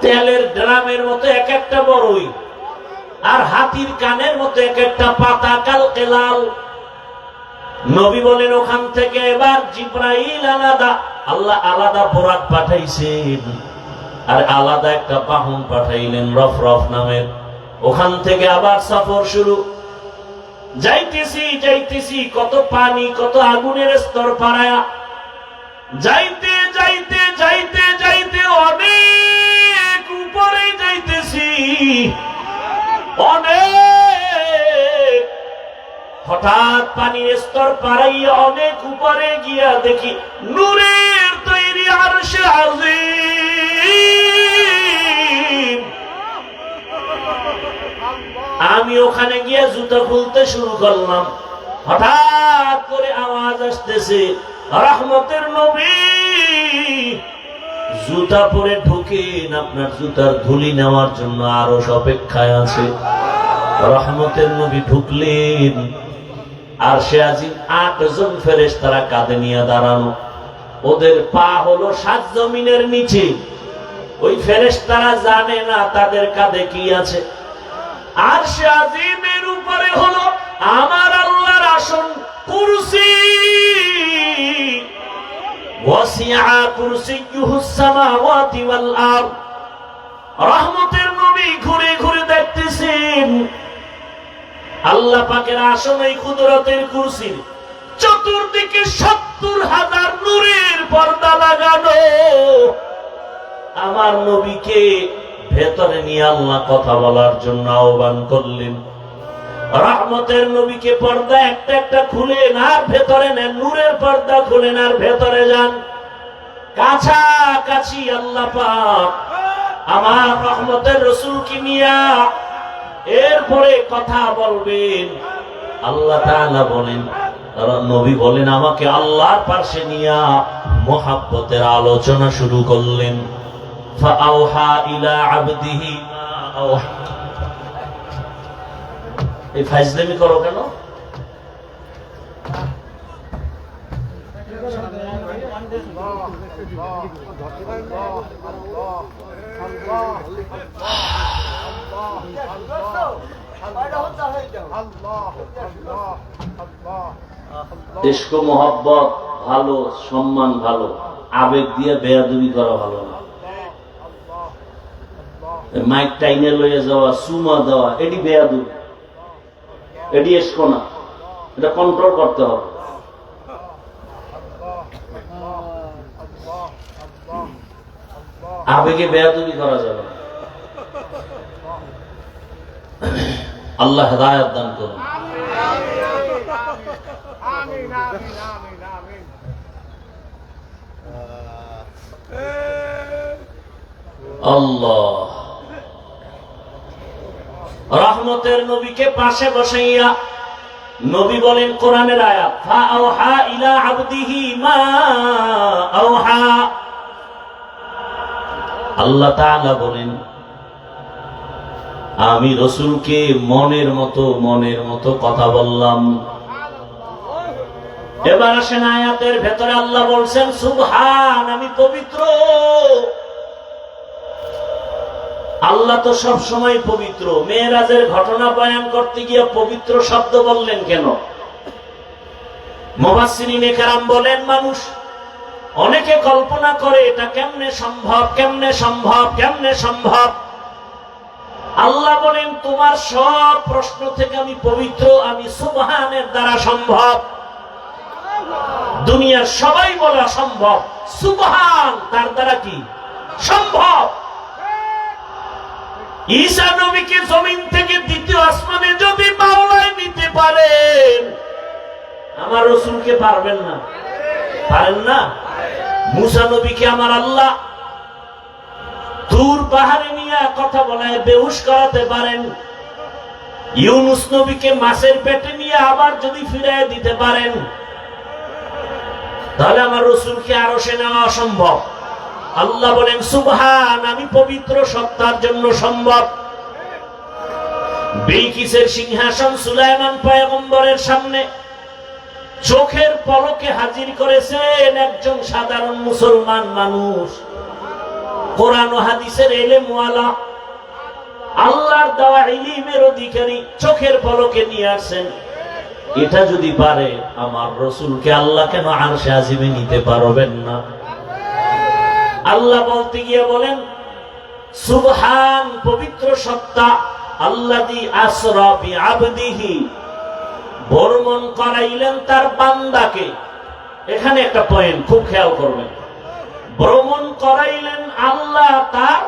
তেলের ড্রামের মতো এক একটা বড়ই, আর হাতির কানের মতো এক একটা পাতা কালকে লাল। নবী বলেন ওখান থেকে এবার জিবরাইল আলাদা, আল্লাহ আলাদা বোরাক পাঠাইছেন, আর আলাদা একটা বাহন পাঠাইলেন রফরফ নামের। ওখান থেকে আবার সফর শুরু। যাইতেছি যাইতেছি, কত পানি, কত আগুনের স্তর পাড়ায়া, যাইতে যাইতে যাইতে যাইতে অনেক উপরে যাইতেছি, অনেক। হঠাৎ পানির স্তর পাড়াইয়া অনেক উপরে গিয়া দেখি নূরের তৈরি আরশে আজিম। আমি ওখানে গিয়া জুতা খুলতে শুরু করলাম। হঠাৎ করে আওয়াজ আসতেছে, রহমতের নবী জুতা পরে ঢুকেন, আপনার জুতার ধুলি নেওয়ার জন্য আরো অপেক্ষায় আছে। রহমতের নবী ঢুকলেন, আর সে আজিম ৮ জন ফেরেশতারা কাঁধে নিয়ে দাঁড়ানো। ওদের পা হলো ৭ জমিনের নিচে। ওই ফেরেশতারা জানে না তাদের কাঁধে কি আছে। আর সে আজিমের উপরে হলো আমার আল্লাহর আসন, কুরসি। ওয়াসিআ কুরসিয়ুহুস সামাওয়াতি ওয়াল আরদ। রহমতের নবী ঘুরে ঘুরে দেখতেছেন আল্লাহ পাকের আসন এই কুদরতের কুরসির চতুর্দিকে ৭০,০০০ নূরের পর্দা লাগানো। আমার নবীকে ভেতরে নিয়ে আল্লাহ কথা বলার জন্য আহ্বান করলেন। রহমতের নবীকে পর্দা একটা একটা খুলেন, আর ভেতরে নেন, নূরের পর্দা খুলেন, আর ভেতরে যান। কাছাকাছি আল্লাহ পাক আমার রহমতের রাসূলকে নিয়া এরপরে কথা বলবেন। আল্লাহ তাআলা বলেন, নবী বলেন আমাকে আল্লাহর পাশে নিয়া মুহাব্বতের আলোচনা শুরু করলেন। ফাআওহা ইলা আবদিহি মা আওহা। এই ফাইজলামি করো কেন? ইশক মোহাব্বত ভালো, সম্মান ভালো, আবেগ দিয়ে বেয়াদবি করা ভালো না। মাইক টাইনে লইয়া যাওয়া, সুমা দেওয়া, এটি বেয়াদবি, এটি ইশক না। এটা কন্ট্রোল করতে হবে। আবেগে বেয়াদবি করা যাবে না। আল্লাহ হেদায়েত দান করুন। আল্লাহ রহমতের নবীকে পাশে বসাইয়া নবী বলেন কোরআনের আয়াত, ফাআওহা ইলা আবদিহি মা আওহা। আল্লাহ তাআলা বলেন আমি রাসূলকে মনের মতো কথা বললাম। এবার আসেন আয়াতের ভেতরে আল্লাহ বলছেন সুবহান, আমি পবিত্র। আল্লাহ তো সব সময় পবিত্র, মেরাজের ঘটনা বয়ান করতে গিয়ে পবিত্র শব্দ বললেন কেন? মুফাসসিরিনে কেরাম বলেন, মানুষ অনেকে কল্পনা করে এটা কেমনে সম্ভব, কেমনে সম্ভব, কেমনে সম্ভব। আল্লাহ বলেন, তোমার সব প্রশ্ন থেকে আমি পবিত্র, আমি সুবহানের দ্বারা সম্ভব। দুনিয়ার সবাই বলা সম্ভব, সুবহান তার দ্বারা কি সম্ভব। ঈসা নবীকে জমিন থেকে দ্বিতীয় আসমানে যদি বাওলায় নিতে পারেন, আমার রাসূলকে পারবেন না? পারেন না? মুসা নবীকে আমার আল্লাহ তুর পাহাড়ে নিয়ে কথা বলায় বেহুশ করাতে পারেন। ইউনুস নবীকে মাছের পেটে নিয়ে আবার যদি ফিরিয়ে দিতে পারেন, তাহলে আমার রাসূলকে আরশে নেওয়া অসম্ভব। আল্লাহ বলেন, সুবহান, আমি পবিত্র, সত্তার জন্য সম্ভব। বিলকিসের সিংহাসন সুলাইমান পয়গম্বরের সামনে চোখের পলকে হাজির করেছেন একজন সাধারণ মুসলমান মানুষ, কোরআন ও হাদিসের ইলমওয়ালা, আল্লাহর দেওয়া ইলমের অধিকারী, চোখের পলকে নিয়ে আসেন। এটা যদি পারে, আমার রাসূলকে আল্লাহ কেন আরশে আজিমে নিতে পারবেন না? আল্লাহ বলতে গিয়ে বলেন, সুবহান, পবিত্র সত্তা, আল্লাযী আসরা বিআবদিহি, ভ্রমণ করাইলেন তার বান্দাকে। এখানে একটা পয়েন্ট খুব খেয়াল করবেন, ভ্রমণ করাইলেন আল্লাহ তার,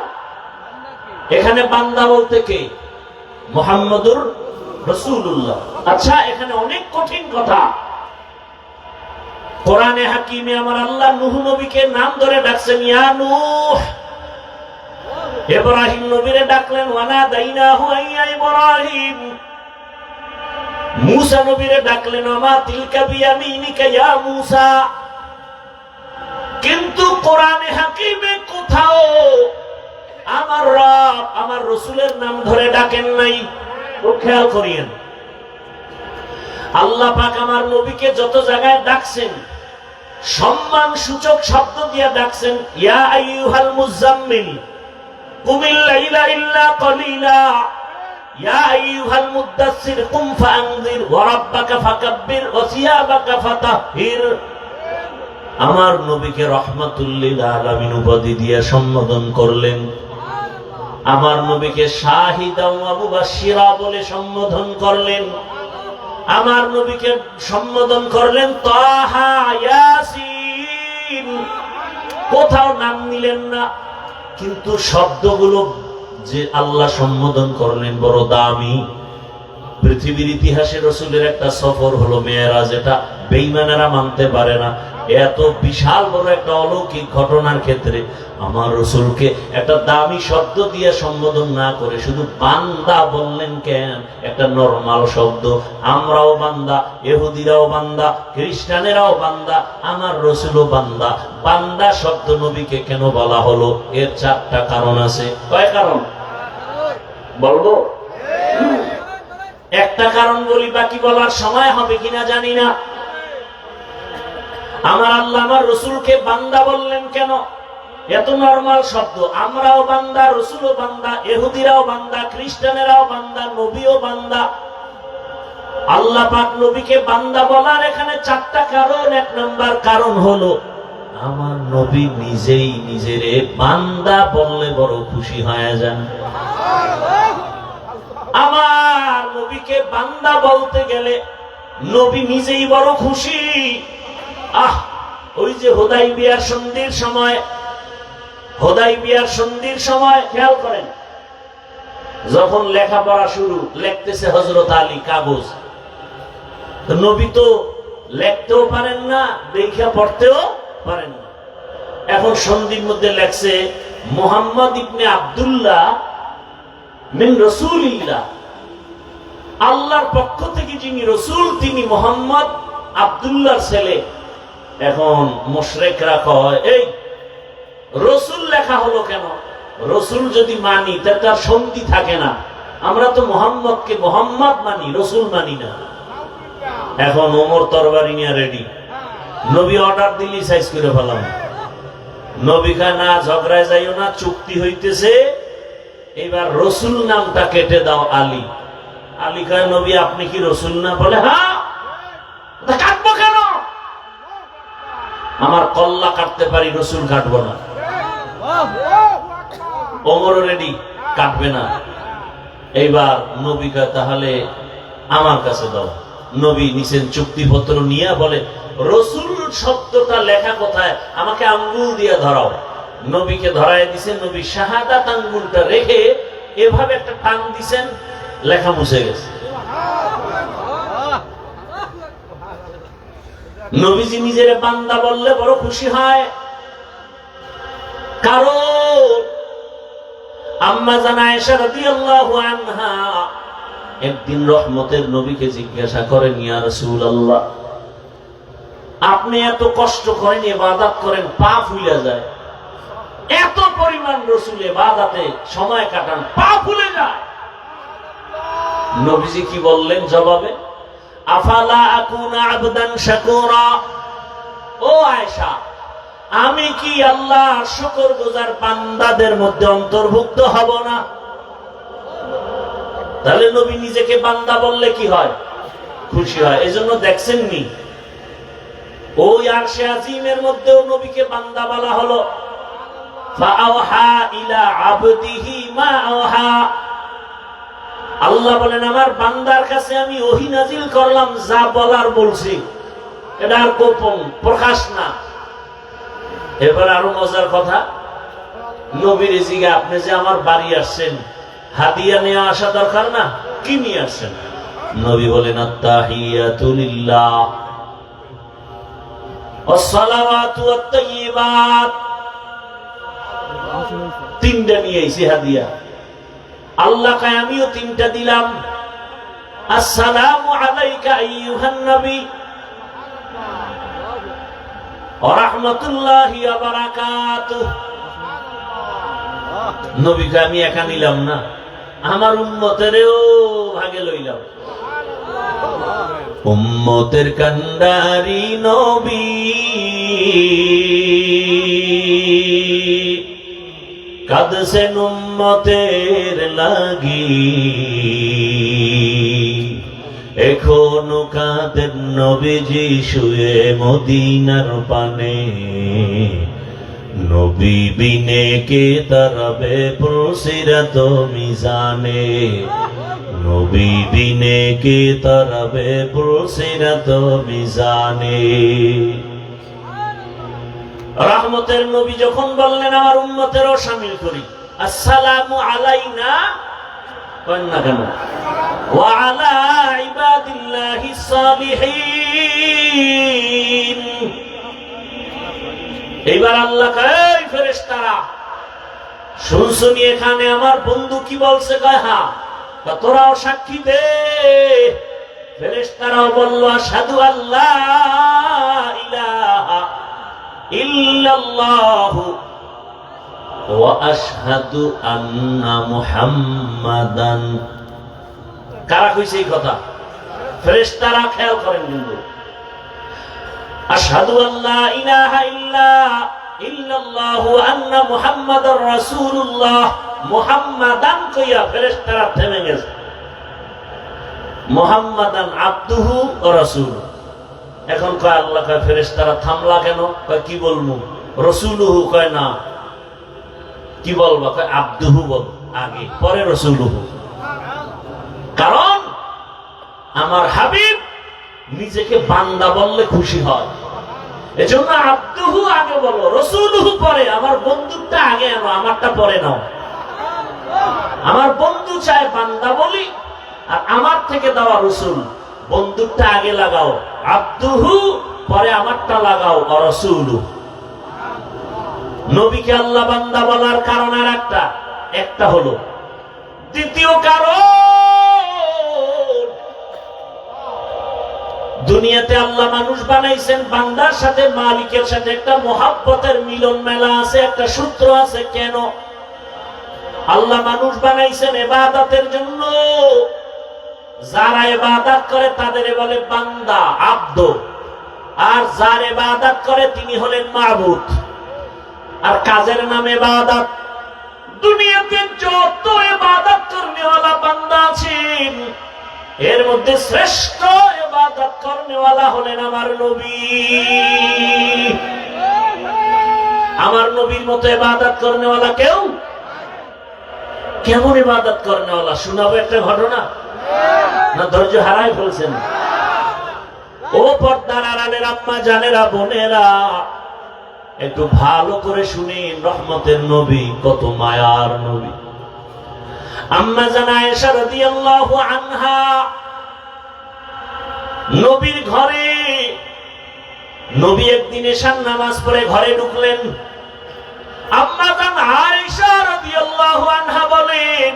এখানে বান্দা বলতে কে? মুহাম্মদুর রাসূলুল্লাহ। আচ্ছা, এখানে অনেক কঠিন কথা। কোরআনে হাকিমে আমার আল্লাহ নূহ নবীকে নাম ধরে ডাকছেন, ইয়া নূহ। ইব্রাহিম নবীরে ডাকলেন, ওয়ানা দাইনাহু ইয়া ইব্রাহিম। মুসা নবীরে ডাকলেন, আমা তিলকা বিয়ামিনিকা ইয়া মুসা। কিন্তু কোরআনে হাকিমে কোথাও আমার রব আমার রাসূলের নাম ধরে ডাকেন নাই। খুব খেয়াল করিয়েন, আল্লাহ পাক আমার নবীকে যত জায়গায় ডাকছেন সম্মান সূচক শব্দ দিয়ে ডাকছেন, ইয়া আইয়ুহাল মুযাম্মিল কুমিল লাইলা ইল্লা কলিলা, ইয়া আইয়ুহাল মুদ্দাসসির কুম ফাআনযির ওয়া রাব্বাকা ফাকাব্বির ওয়া সিয়াবাকা ফাতাহহির। আমার নবীকে রাহমাতুল লিল আলামিন উপাধি দিয়ে সম্বোধন করলেন, আমার নবীকে শাহিদা ওয়া মুবাশশিরা বলে সম্বোধন করলেন, আমার নবীকে সম্বোধন করলেন তাহা, ইয়াসিন, কোথাও নাম নিলেন না। কিন্তু শব্দগুলো যে আল্লাহ সম্বোধন করলেন বড় দামি। পৃথিবীর ইতিহাসে রাসূলের একটা সফর হলো মেরাজ, এটা বেঈমানেরা মানতে পারে না। এত বিশাল বড় একটা অলৌকিক ঘটনার ক্ষেত্রে আমার রাসূলকে একটা দামি শব্দ দিয়ে সম্বোধন না করে শুধু বান্দা বললেন কেন? একটা নরমাল শব্দ। আমরাও বান্দা, ইহুদিরাও বান্দা, খ্রিস্টানেরাও বান্দা, আমার রাসূলও বান্দা। বান্দা শব্দ নবীকে কেন বলা হলো? এর চারটা কারণ আছে। কয় কারণ বলবো? একটা কারণ বলি, বাকি বলার সময় হবে কিনা জানি না। আমার আল্লাহ আমার রাসূলকে বান্দা বললেন কেন? এত নরমাল শব্দ। আমরাও বান্দা, রাসূলও বান্দা, ইহুদিরাও বান্দা, খ্রিস্টানেরাও বান্দা, নবীও বান্দা। আল্লাহ পাক নবীকে বান্দা বলার এখানে চারটা কারণ। এক নাম্বার কারণ হলো আমার নবী নিজেই নিজেরে বান্দা বললে বড় খুশি হয়ে যান। আমার নবীকে বান্দা বলতে গেলে নবী নিজেই বড় খুশি। ওই যে হুদাইবিয়ার সন্ধির সময় খেয়াল করেন, যখন লেখাপড়া শুরু, লিখতেছে হযরত আলী কাগজ। নবী তো লিখতেও পারেন না, দেখা পড়তেও পারেন না। এখন সন্ধির মধ্যে লেখছে মুহাম্মদ ইবনে আব্দুল্লাহ মিন রাসূলিল্লাহ, আল্লাহর পক্ষ থেকে যিনি রাসূল তিনি মুহাম্মদ আব্দুল্লাহর ছেলে। এখন মুশরিকরা কয়, এই রাসূল লেখা হলো কেন? রাসূল যদি মানি তার সন্ধি থাকে না। আমরা তো মুহাম্মদকে মুহাম্মদ মানি, রাসূল মানি না। এখন ওমর তরবারি নিয়ে রেডি, নবী অর্ডার দিলি সাইজ করে ফেলাম। নবী কয় না, ঝগড়ায় যাইও না, চুক্তি হইতেছে, এবার রসুল নামটা কেটে দাও আলী। আলী কয় নবী আপনি কি রসুল না? বলে হ্যাঁ। কাটবো কেন? আমার কল্লা কাটতে পারি, রসুল কাটবো না। ওমর রেডি, কাটবে না। এইবার নবী কয় তাহলে আমার কাছে দাও। নবী নিছেন চুক্তিপত্র নিয়ে বলে রসুল শব্দটা লেখা কোথায়, আমাকে আঙ্গুল দিয়ে ধরাও। নবীকে ধরায় দিছেন। নবী শাহাদাত আঙ্গুলটা রেখে এভাবে একটা টান দিছেন, লেখা মুছে গেছে। নবীজি নিজের বান্দা বললে বড় খুশি হয়, কারণ আম্মা জান আয়েশা রাদিয়াল্লাহু আনহা একদিন রহমতের নবীকে জিজ্ঞাসা করেন, ইয়া রাসূলুল্লাহ আপনি এত কষ্ট করেন, ইবাদত করেন, পা ফুলে যায়, এত পরিমাণ রসুল ইবাদতে সময় কাটান, পা ফুলে যায়। নবীজি কি বললেন জবাবে? আফালা আকুনা আবদান শাকুরা, ও আয়েশা আমি কি আল্লাহর শুকরগুজার বান্দাদের মধ্যে অন্তর্ভুক্ত হব না? তাহলে নবী নিজেকে বান্দা বললে কি হয়? খুশি হয়। এজন্য দেখছেন নি ওই আরশে আজিমের মধ্যেও নবীকে বান্দা বলা হলো। ফাআওহা ইলা আবদিহি মা আওহা, আল্লাহ বলেন আমার বান্দার কাছে আমি ওহী নাজিল করলাম, যা বলার বলছি, এটা আর গোপন প্রকাশ না। এবার আরো মজার কথা, নবীর জিজ্ঞা আপনি যে আমার বাড়ি আসছেন, হাদিয়া নিয়ে আসা দরকার না? কি নিয়ে আসছেন? নবী বলেন আত্তাহিয়াতু লিল্লাহ ওয়াসসালাওয়াতু ওয়াত-তাইয়্যিবাত, তিনটা নিয়ে আইছি হাদিয়া। আল্লাহ কয় আমিও তিনটা দিলাম। আসসালামু আলাইকা আইয়ুহান নবী ওয়া রাহমাতুল্লাহি ওয়া বারাকাতুহু। নবীকে আমি একা নিলাম না, আমার উম্মতেরও ভাগে লইলাম। উম্মতের কান্ডারি নবী কাঁদছেন উম্মতের লাগি, এখনো কাঁদেন নবীজি শুয়ে মদিনার পানে। নবী বিনে কে তারাবে পুরসিরাত মিজানে, নবী বিনে কে তারাবে পুরসিরাত মিজানে। রহমতের নবী যখন বললেন আমার উম্মতেরও শামিল করি, আসসালামু আলাইনা কেন না কেন, ওয়া আলা ইবাদিল্লাহিস সালিহিন। এইবার আল্লাহ কয় এই ফেরেশতারা শুনছনি এখানে আমার বন্ধু কি বলছে? কয় হ্যাঁ। তোরাও সাক্ষী দে। ফেরেশতারাও বলল আশহাদু আল্লা ইলাহা ইল্লাল্লাহু ওয়া আশহাদু আন্না মুহাম্মাদান। কারা কইছে এই কথা? ফেরেশতারা। খেয়াল করেন কিন্তু, আশহাদু আল্লা ইলাহা ইল্লাল্লাহু আন্না মুহাম্মাদার রাসূলুল্লাহ, মুহাম্মাদান কইয়া ফেরেশতারা থেমে গেছে। মুহাম্মাদান আবদুহু ওয়া রাসূলুহু। এখন কয় আল্লাহ কয় ফেরেশতারা থামলা কেন? কয় কি বলবো? রাসূলুহু কয় না। কি বলবা? কয় আবদুহু বল আগে, পরে রাসূলুহু। কারণ আমার হাবিব নিজেকে বান্দা বললে খুশি হয়, এজন্য আব্দুহু আগে বলো, রাসূলুহু পরে। আমার বন্ধুটা আগে আনো, আমারটা পরে নাও। আমার বন্ধু চায় বান্দা বলি, আর আমার থেকে দেওয়া রাসূল। বন্ধুটা আগে লাগাও আব্দুহু, পরে আমারটা লাগাও রাসূলুহু। নবীকে আল্লাহ বান্দা বলার কারণ আর একটা হলো। দ্বিতীয় কারণ, দুনিয়াতে আল্লাহ মানুষ বানাইছেন, বান্দার সাথে মালিকের সাথে একটা মহাব্বতের মিলন মেলা আছে, একটা সূত্র আছে। কেন আল্লাহ মানুষ বানাইছেন? ইবাদতের জন্য। যারা ইবাদত করে তাদের বলে বান্দা, আব্দ। আর যার ইবাদত করে তিনি হলেন মাবুদ। আর কাজের নামে ইবাদত। দুনিয়াতে যত এর মধ্যে শ্রেষ্ঠ ইবাদত করনেওয়ালা হলেন আমার নবী। আমার নবীর মতো ইবাদত করনেওয়ালা কেউ? কেমন ইবাদত করনেওয়ালা শোনাবো একটা ঘটনা, না ধৈর্য হারায় ফেলছেন? ও পর্দার আড়ালের আম্মা জানেরা, বোনেরা, একটু ভালো করে শুনেন। রহমতের নবী কত মায়ার নবী। আম্মা জান আয়েশা রাদিয়াল্লাহু আনহা নবীর ঘরে, নবী একদিন এশার নামাজ পড়ে ঘরে ঢুকলেন। আম্মা জান আয়েশা রাদিয়াল্লাহু আনহা বলেন,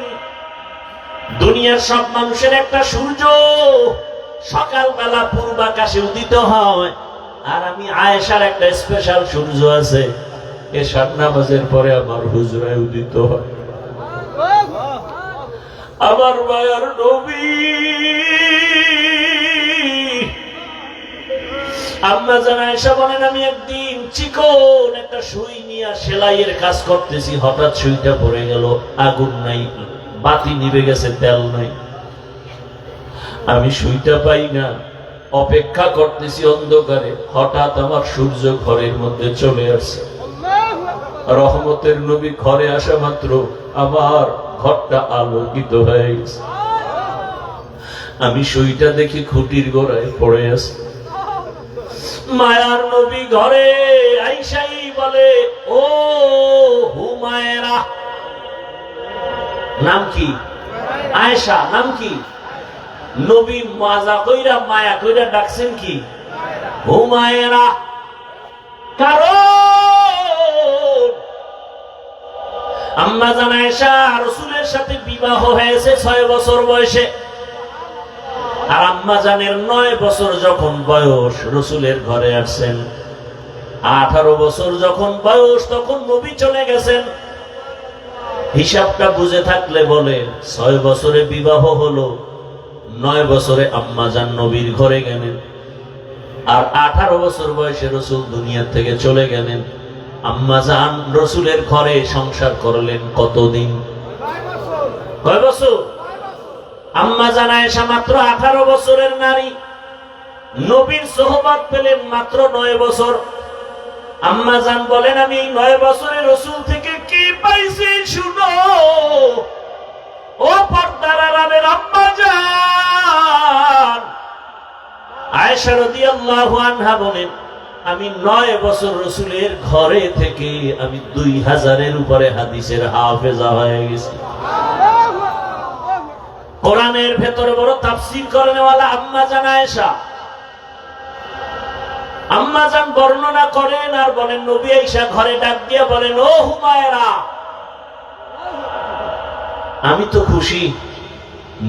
দুনিয়ার সব মানুষের একটা সূর্য সকালবেলা পূর্ব আকাশে উদিত হয়, আর আমি আয়েশার একটা স্পেশাল সূর্য আছে, এশার নামাজের পরে আমার হুজরায় উদিত হয়। আমার মায়ার নবী। আম্মা জান আয়েশা বলেন, আমি একদিন চিকন একটা সুই নিয়ে সেলাইয়ের কাজ করতেছি, হঠাৎ সুইটা পড়ে গেল, আগুন নাই, বাতি নিভে গেছে, তেল নাই, আমি সুইটা পাই না, অপেক্ষা করতেছি অন্ধকারে, হঠাৎ আমার সূর্য ঘরের মধ্যে চলে আসছে। রহমতের নবী ঘরে আসা মাত্র আমার ঘরটা আলোকিত হয়ে গেছে। আমি সুইটা দেখি খুঁটির গোড়ায় পড়ে আছে। মায়ার নবী ঘরে আইসাই বলে, ও হুমায়রা। নাম কি? আয়েশা। নাম কি? নবী মাজা কইরা মায়া কইরা ডাকছেন কি? হুমায়রা। কারণ আম্মা জান আয়েশা রাসূলের সাথে বিবাহ হয়েছে 6 বছর বয়সে, আর আম্মা জানের 9 বছর যখন বয়স রাসূলের ঘরে আসছেন। 18 বছর যখন বয়স তখন নবী চলে গেছেন। হিসাবটা বুঝে থাকলে বলে 6 বছরে বিবাহ হলো, 9 বছরে আম্মা জান নবীর ঘরে গেলেন, আর 18 বছর বয়সে রাসূল দুনিয়া থেকে চলে গেলেন। আম্মা জান রাসূলের ঘরে সংসার করলেন কতদিন? কয় বছর? আম্মা জান আয়েশা মাত্র 18 বছরের নারী, নবীর সোহবত পেলেন মাত্র 9 বছর। আম্মা জান বলেন, আমি 9 বছরে রাসূল থেকে কি পাইছি শুনো। ও পর্দার আড়ালের আম্মা জান আয়েশা রাদিয়াল্লাহু আনহা বলেন, আমি 9 বছর রাসূলের ঘরে থেকে আমি 2000-এর উপরে হাদিসের হাফেজা হয়ে গেছি। কোরআনের ভেতরে বড় তাফসীর করেনওয়ালা আম্মা জান আয়েশা। আম্মা জান বর্ণনা করেন আর বলেন, নবী আয়েশা ঘরে ডাক দিয়ে বলেন, ও হুমায়রা। আমি তো খুশি।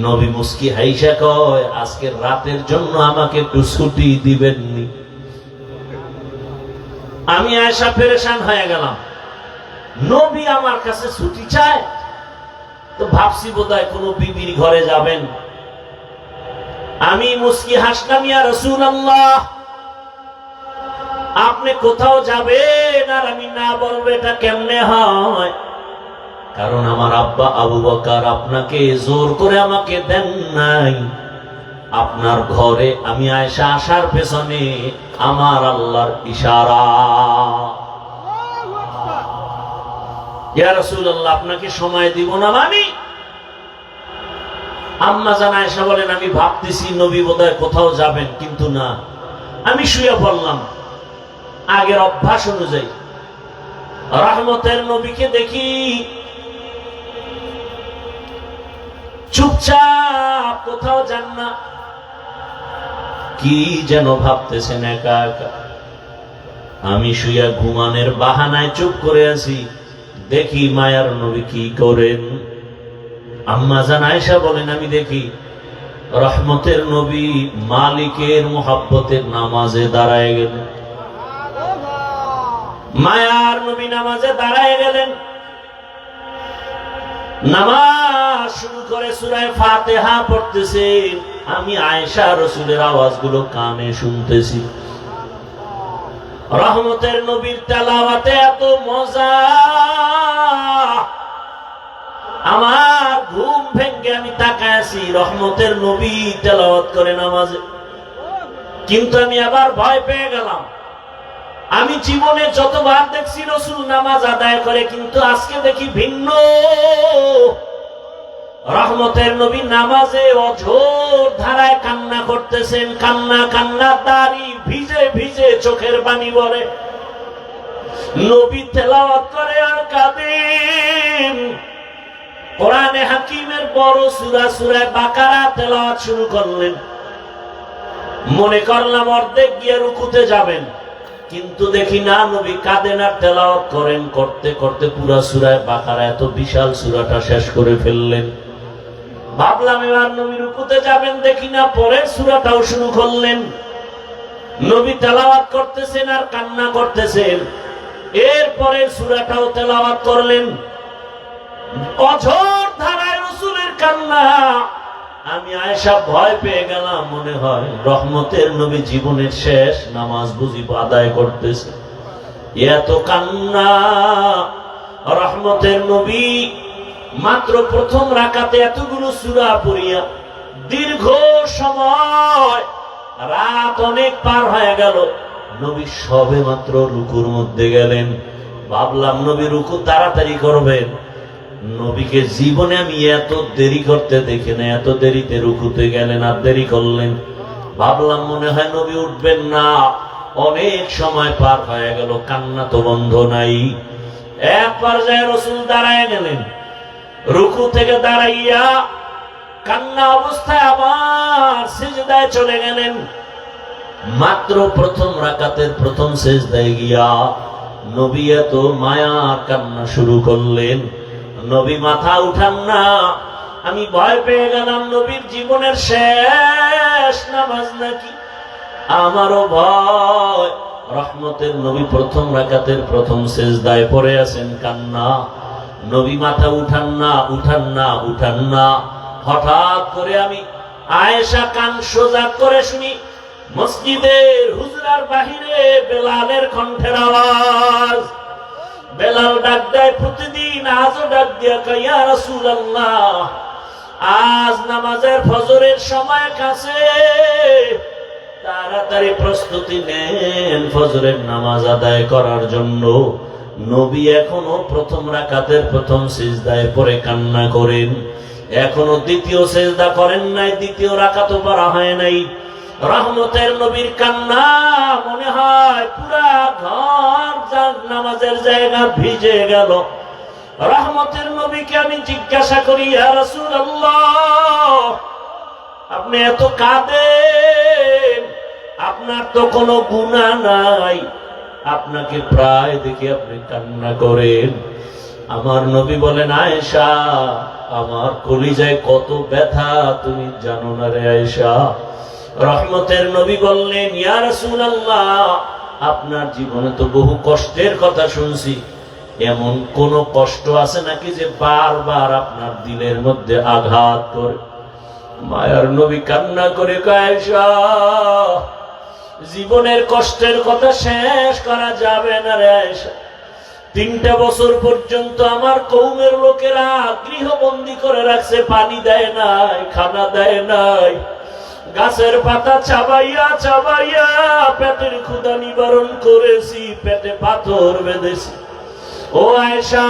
নবী মুস্কি হাইসা কয়, আজকের রাতের জন্য আমাকে একটু ছুটি দিবেননি? আমি আয়েশা পেরেশান হয়ে গেলাম, নবী আমার কাছে ছুটি চায়। তো ভাবছি বোধহয় কোনো বিবির ঘরে যাবেন। আমি মুস্কি হাসলাম, ইয়া রাসূলুল্লাহ, আপনি কোথাও যাবেন আর আমি না বলবো, এটা কেমনে হয়? কারণ আমার আব্বা আবু বকর আপনাকে জোর করে আমাকে দেন নাই। আপনার ঘরে আমি আয়েশা আসার পেছনে আমার আল্লাহর ইশারা। ইয়া রাসূলুল্লাহ, আপনাকে সময় দিব না মানে? আম্মা জান আয়েশা বলেন, আমি ভাবতেছি নবী বোধহয় কোথাও যাবেন, কিন্তু না, আমি শুয়ে পড়লাম আগের অভ্যাস অনুযায়ী। রহমতের নবীকে দেখি চুপচাপ, কোথাও যান না, কি যেন ভাবতেছেন একা একা। আমি শুয়া ঘুমানের বাহানায় চুপ করে আছি, দেখি মায়ার নবী কি করেন। আম্মা জান আয়েশা বলেন, আমি দেখি রহমতের নবী মালিকের মুহাব্বতের নামাজে দাঁড়ায় গেলেন। মায়ার নবী নামাজে দাঁড়ায় গেলেন, নামাজ শুরু করে সূরা ফাতিহা পড়তেছেন। আমি আয়েশা রাসূলের আওয়াজগুলো কানে শুনতেছি। রহমতের নবীর তেলাওয়াতে এত মজা, আমার ঘুম ভেঙে আমি তাকায় আছি, রহমতের নবী তেলাওয়াত করে নামাজে। কিন্তু আমি আবার ভয় পেয়ে গেলাম। আমি জীবনে যতবার দেখছি রাসূল নামাজ আদায় করে, কিন্তু আজকে দেখি ভিন্ন। রহমতের নবী নামাজে অঝোর ধারায় কান্না করতেছেন, কান্না কান্না, দাড়ি ভিজে ভিজে চোখের পানি পড়ে। নবী তেলাওয়াত করে আর কাঁদেন। কোরআনে হাকিমের বড় সূরা সূরা বাকারা তেলাওয়াত শুরু করলেন। মনে করলাম অর্ধেক গিয়ে রুকুতে যাবেন, কিন্তু দেখি না, নবী কাঁদেন আর তেলাওয়াত করেন। করতে করতে পুরা সূরা বাকারা, এত বিশাল সূরাটা শেষ করে ফেললেন। ভাবলাম এবার নবী রুকুতে যাবেন, দেখি না, পরের সূরাটাও শুরু করলেন। নবী তেলাওয়াত করতেছেন আর কান্না করতেছেন। এরপরে সূরাটাও তেলাওয়াত করলেন। অঝোর ধারায় রাসূলের কান্না। আমি আয়েশা ভয় পেয়ে গেলাম, মনে হয় রহমতের নবী জীবনের শেষ নামাজ বুঝি আদায় করতেছে। এত কান্না। রহমতের নবী মাত্র প্রথম রাকাতে এতগুলো সূরা পড়িয়া দীর্ঘ সময়, রাত অনেক পার হয়ে গেল, নবী সবে মাত্র রুকুর মধ্যে গেলেন। ভাবলাম নবী রুকু তাড়াতাড়ি করবেন। নবীকে জীবনে আমি এত দেরি করতে দেখি না, এত দেরিতে রুকুতে গেলেন আর দেরি করলেন। ভাবলাম মনে হয় নবী উঠবেন না। অনেক সময় পার হয়ে গেল, কান্না তো বন্ধ নাই। এক পর্যায়ে রাসূল দাঁড়ায় গেলেন। রুকু থেকে দাঁড়াইয়া কান্না অবস্থায় আবার সিজদায় চলে গেলেন। মাত্র প্রথম রাকাতের প্রথম সিজদায় গিয়া নবী এত মায়া কান্না শুরু করলেন। নবী মাথা উঠান না। আমি ভয় পেয়ে গেলাম, নবীর জীবনের শেষ নামাজ নাকি। আমারও ভয়। রহমতের নবী প্রথম রাকাতের প্রথম সিজদায় পড়ে আছেন, কান্না। নবী মাথা উঠান না, উঠান না, উঠান না। হঠাৎ করে আমি আয়েশা কান সোজা করে শুনি মসজিদের হুজরার বাহিরে বেলালের কণ্ঠের আওয়াজ। বেলাল ডাক দেয় প্রতিদিন, আজও ডাক দিয়া কয়, ইয়া রাসূলুল্লাহ, আজ নামাজের ফজরের সময় কাছে, তাড়াতাড়ি প্রস্তুতি নেন ফজরের নামাজ আদায় করার জন্য। নবী এখনো প্রথম রাকাতের প্রথম সিজদায় পড়ে কান্না করেন। এখনো দ্বিতীয় সিজদা করেন নাই, দ্বিতীয় রাকাতও পড়া হয় নাই। রহমতের নবীর কান্না, মনে হয় পুরা ঘর নামাজের জায়গা ভিজে গেল। রহমতের নবীকে আমি জিজ্ঞাসা করি, ইয়া রাসূলুল্লাহ, আপনি এত কাঁদেন, আপনার তো কোনো গুনাহ নাই, আপনাকে প্রায় দেখি আপনি কান্না করেন। আমার নবী বলেন, আয়েশা, আমার কলিজায় কত ব্যথা তুমি জানো না রে আয়েশা। রহমতের নবী বললেন, ইয়া রাসূলুল্লাহ, আপনার জীবনে তো বহু কষ্টের কথা শুনছি, এমন কোন কষ্ট আছে নাকি যে বারবার আপনার দিলের মধ্যে আঘাত করে? মায়ার নবী কান্না করে কয়, আয়েশা, জীবনের কষ্টের কথা শেষ করা যাবে না রে আয়েশা। 3টা বছর পর্যন্ত আমার কওমের লোকেরা গৃহবন্দী করে রাখছে, পানি দেয় নাই, খানা দেয় নাই, গাছের পাতা চাবাইয়া চাবাইয়া পেটের ক্ষুধা নিবারণ করেছি, পেটে পাথর বেঁধেছি। ও আয়েশা,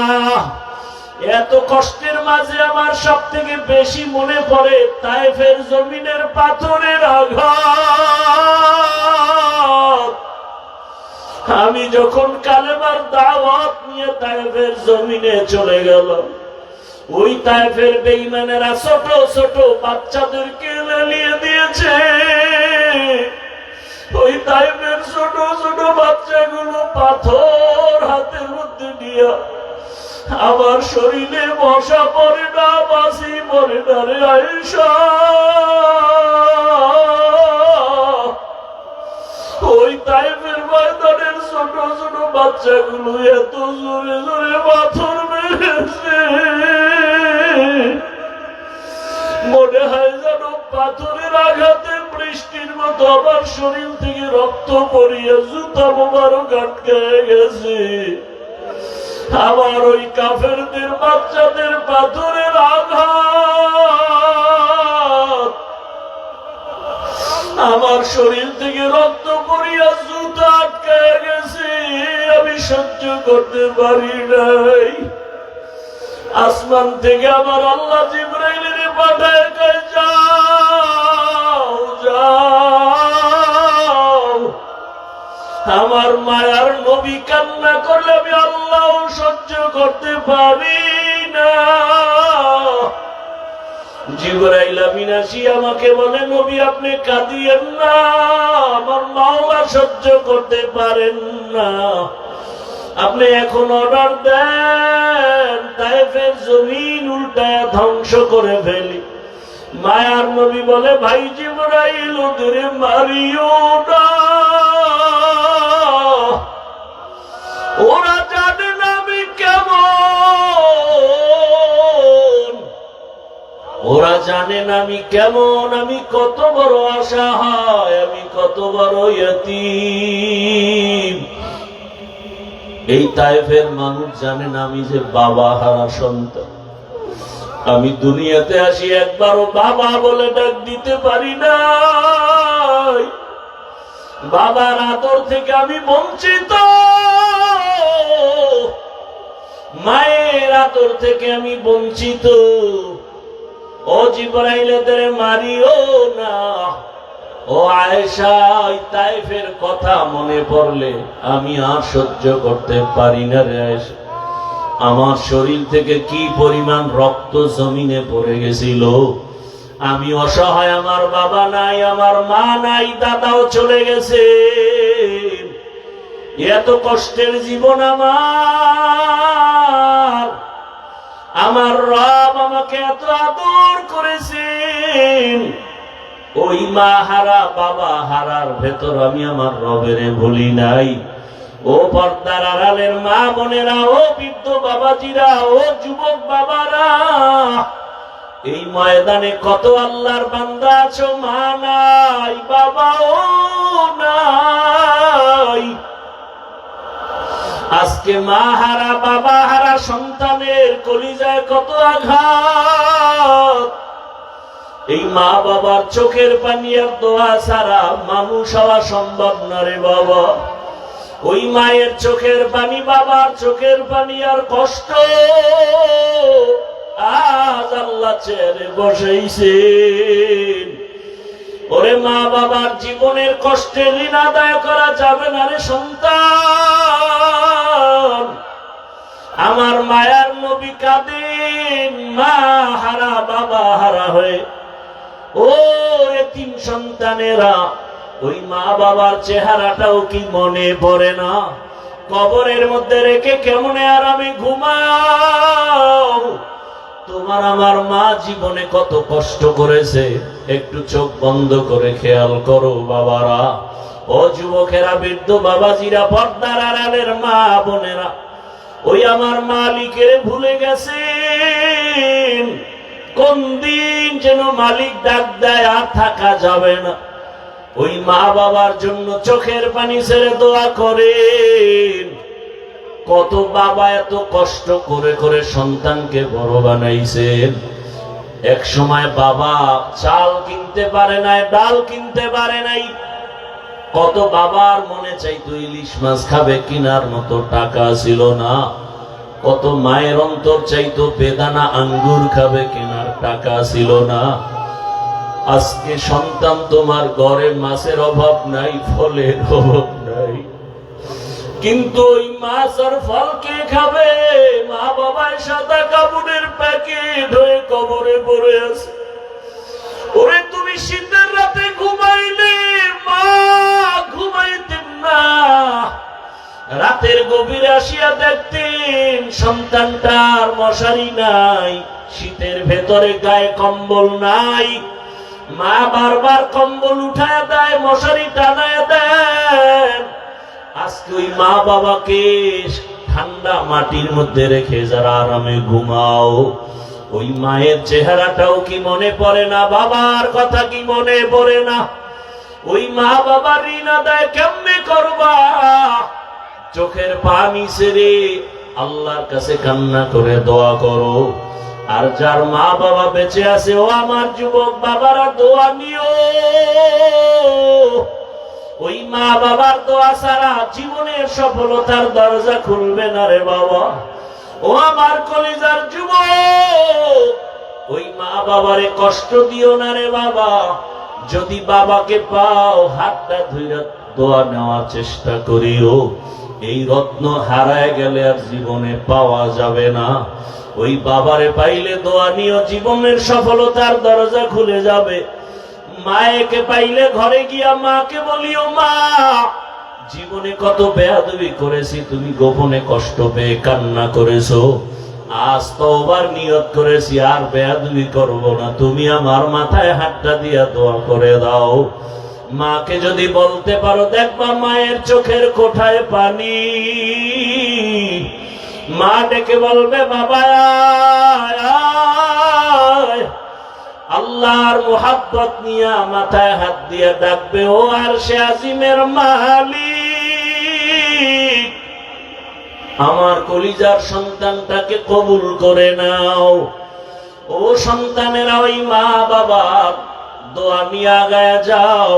এত কষ্টের মাঝে আমার সব থেকে বেশি মনে পড়ে তায়েফের জমিনের পাথরের আঘাত। আমি যখন কালেমার দাওয়াত নিয়ে তায়েফের জমিনে চলে গেল, ওই তায়েফের বেঈমানেরা ছোট ছোট বাচ্চাদেরকে লেলিয়ে দিয়েছে। ওই তায়েফের ছোট ছোট বাচ্চাগুলো পাথর হাতের মধ্যে নিয়ে আমার শরীরে বসা পড়ে না, বাসি পড়ে না রে আয়েশা। ওই তায়েফের ময়দানের ছোট ছোট বাচ্চাগুলো এত জোরে জোরে পাথর মেরেছে, মনে হয় যেন পাথরের আঘাতে বৃষ্টির মতো আমার শরীর থেকে রক্ত পড়িয়ে জুতা মোবারক আটকে গেছে। আমার ওই কাফেরদের বাচ্চাদের পাথরের আঘাত আমার শরীর থেকে রক্ত পড়িয়া জুতা আটকায় গেছে, আমি সহ্য করতে পারি নাই। আসমান থেকে আমার আল্লাহ জিবরাইলের পাঠায় কয়, যাও যাও, আমার মায়ার নবী কান্না করলে আমি আল্লাহ সহ্য করতে পারি না। জিবরাইল আমিন আসি আমাকে বলে, নবী আপনি কাঁদিয়েন না, আমার মাওলা সহ্য করতে পারেন না। আপনি এখন অর্ডার দেন, তায়েফের জমিন উল্টায় ধ্বংস করে ফেলি। মায়ার নবী বলে, ভাই জিবরাইল ওদের মারিও না, ওরা জানে না আমি কেমন, ওরা জানে না আমি কেমন, আমি কত বড় অসহায়, আমি কত বড় ইয়তীম। এই তায়েফের মানুষ জানে না আমি যে বাবা হারা সন্তান। আমি দুনিয়াতে আসি একবারও বাবা বলে ডাক দিতে পারি না, বাবার আদর থেকে আমি বঞ্চিত, মায়ের আদর থেকে আমি বঞ্চিত। ও জিবরাইল এদের মারিও না। ও আয়েশা, ওই তায়েফের কথা মনে পড়লে আমি আর সহ্য করতে পারি না রে আয়েশা। আমার শরীর থেকে কি পরিমাণ রক্ত জমিনে পড়ে গেছিল। আমি অসহায়, আমার বাবা নাই, আমার মা নাই, দাদাও চলে গেছে। এত কষ্টের জীবন আমার রব আমাকে এত আদর করেছেন। ওই মা হারা বাবা হারার ভেতর আমি আমার রবের ভুলি নাই। ও পর্দার আড়ালের মা বোনেরা, ও বৃদ্ধ বাবাজিরা, ও যুবক বাবারা, এই ময়দানে কত আল্লাহর বান্দা আছো, মা নাই, বাবাও নাই। আজকে মা হারা বাবা হারা সন্তানের কলিজায় কত আঘাত। এই মা বাবার চোখের পানি আর দোয়া ছাড়া মানুষ হওয়া সম্ভব না রে বাবা। ওই মায়ের চোখের পানি, বাবার চোখের পানি আর কষ্ট আজ আল্লাহ চেয়ারে বসাইছেন। ওরে মা বাবার জীবনের কষ্টের ঋণ আদায় করা যাবে না রে সন্তান। আমার মায়ার নবী কাঁদেন মা হারা বাবা হারা হয়ে। ও এতিম সন্তানেরা, ওই মা বাবার চেহারাটাও কি মনে পড়ে না? কবরের মধ্যে রেখে কেমনে আরামে ঘুমাও। তোমার আমার মা জীবনে কত কষ্ট করেছে, একটু চোখ বন্ধ করে খেয়াল করো বাবারা। ও যুবকেরা, বৃদ্ধ বাবাজিরা, পর্দার আড়ালের মা বোনেরা, ওই আমার মালিকের ভুলে গেছেন। কোন দিন যেন মালিক ডাক দেয় আর থাকা যাবে না। ওই মা বাবার জন্য চোখের পানি ছেড়ে দোয়া করেন। কত বাবা এত কষ্ট করে করে সন্তানকে বড় বানাইছেন। এক সময় বাবা চাল কিনতে পারে নাই, ডাল কিনতে পারে নাই। কত বাবার মনে চাইতো ইলিশ মাছ খাবে, কিনার মতো টাকা ছিল না। কত মায়ের অন্তর চাইতো বেদানা আঙ্গুর খাবে, কেনার টাকা ছিল না। আজকে সন্তান তোমার ঘরে মাছের অভাব নাই, ফলের অভাব নাই, কিন্তু ওই মাছ আর ফল কে খাবে? মা বাবার সাদা কাপড়ের প্যাকেট হয়ে কবরে পড়ে আছে। ওরে তুমি শীতের রাতে ঘুমাইলে মা ঘুমাইতেন না, রাতের গভীরে আসিয়া দেখতেন সন্তানটার মশারি নাই, শীতের ভেতরে গায়ে কম্বল নাই। মা বারবার কম্বল উঠায় দেয়, মশারি টানায় দেন। আজকে ওই মা বাবাকে ঠান্ডা মাটির মধ্যে রেখে যারা আরামে ঘুমাও, ওই মায়ের চেহারাটাও কি মনে পড়ে না? বাবার কথা কি মনে পড়ে না? ওই মা বাবার ঋণ আদায় কেমনে করবা? চোখের পানি ছেড়ে আল্লাহর কাছে কান্না করে দোয়া করো। আর যার মা বাবা বেঁচে আছে, ও আমার যুবক বাবারা, দোয়া নিও। ওই মা বাবার দোয়া ছাড়া জীবনের সফলতার দরজা খুলবে না রে বাবা। ও আমার কলিজার যুবক, ওই মা বাবারে কষ্ট দিও না রে বাবা। যদি বাবাকে পাও, হাতটা ধুইরা দোয়া নেওয়ার চেষ্টা করিও। এই রত্ন হারায় গেলে আর জীবনে পাওয়া যাবে না। ওই বাবারে পাইলে দোয়া নিও, জীবনের সফলতার দরজা খুলে যাবে। মায়েকে পাইলে ঘরে গিয়া মাকে বলিও, মা জীবনে কত বেয়াদবি করেছি, তুমি গোপনে কষ্ট পেয়ে কান্না করেছো। আজ তওবার নিয়ত করেছি, আর বেয়াদবি করব না, তুমি আমার মাথায় হাতটা দিয়া দোয়া করে দাও। মাকে যদি বলতে পারো, দেখবা মায়ের চোখের কোঠায় পানি। মা ডেকে বলবে, বাবা আয় আয়। আল্লাহর মুহাব্বত নিয়ে মাথায় হাত দিয়ে ডাকবে, ও আরশে আজিমের মালিক, আমার কলিজার সন্তানটাকে কবুল করে নাও। ও সন্তানেরা, ওই মা বাবা দোয়া নিয়ে আগায় যাও।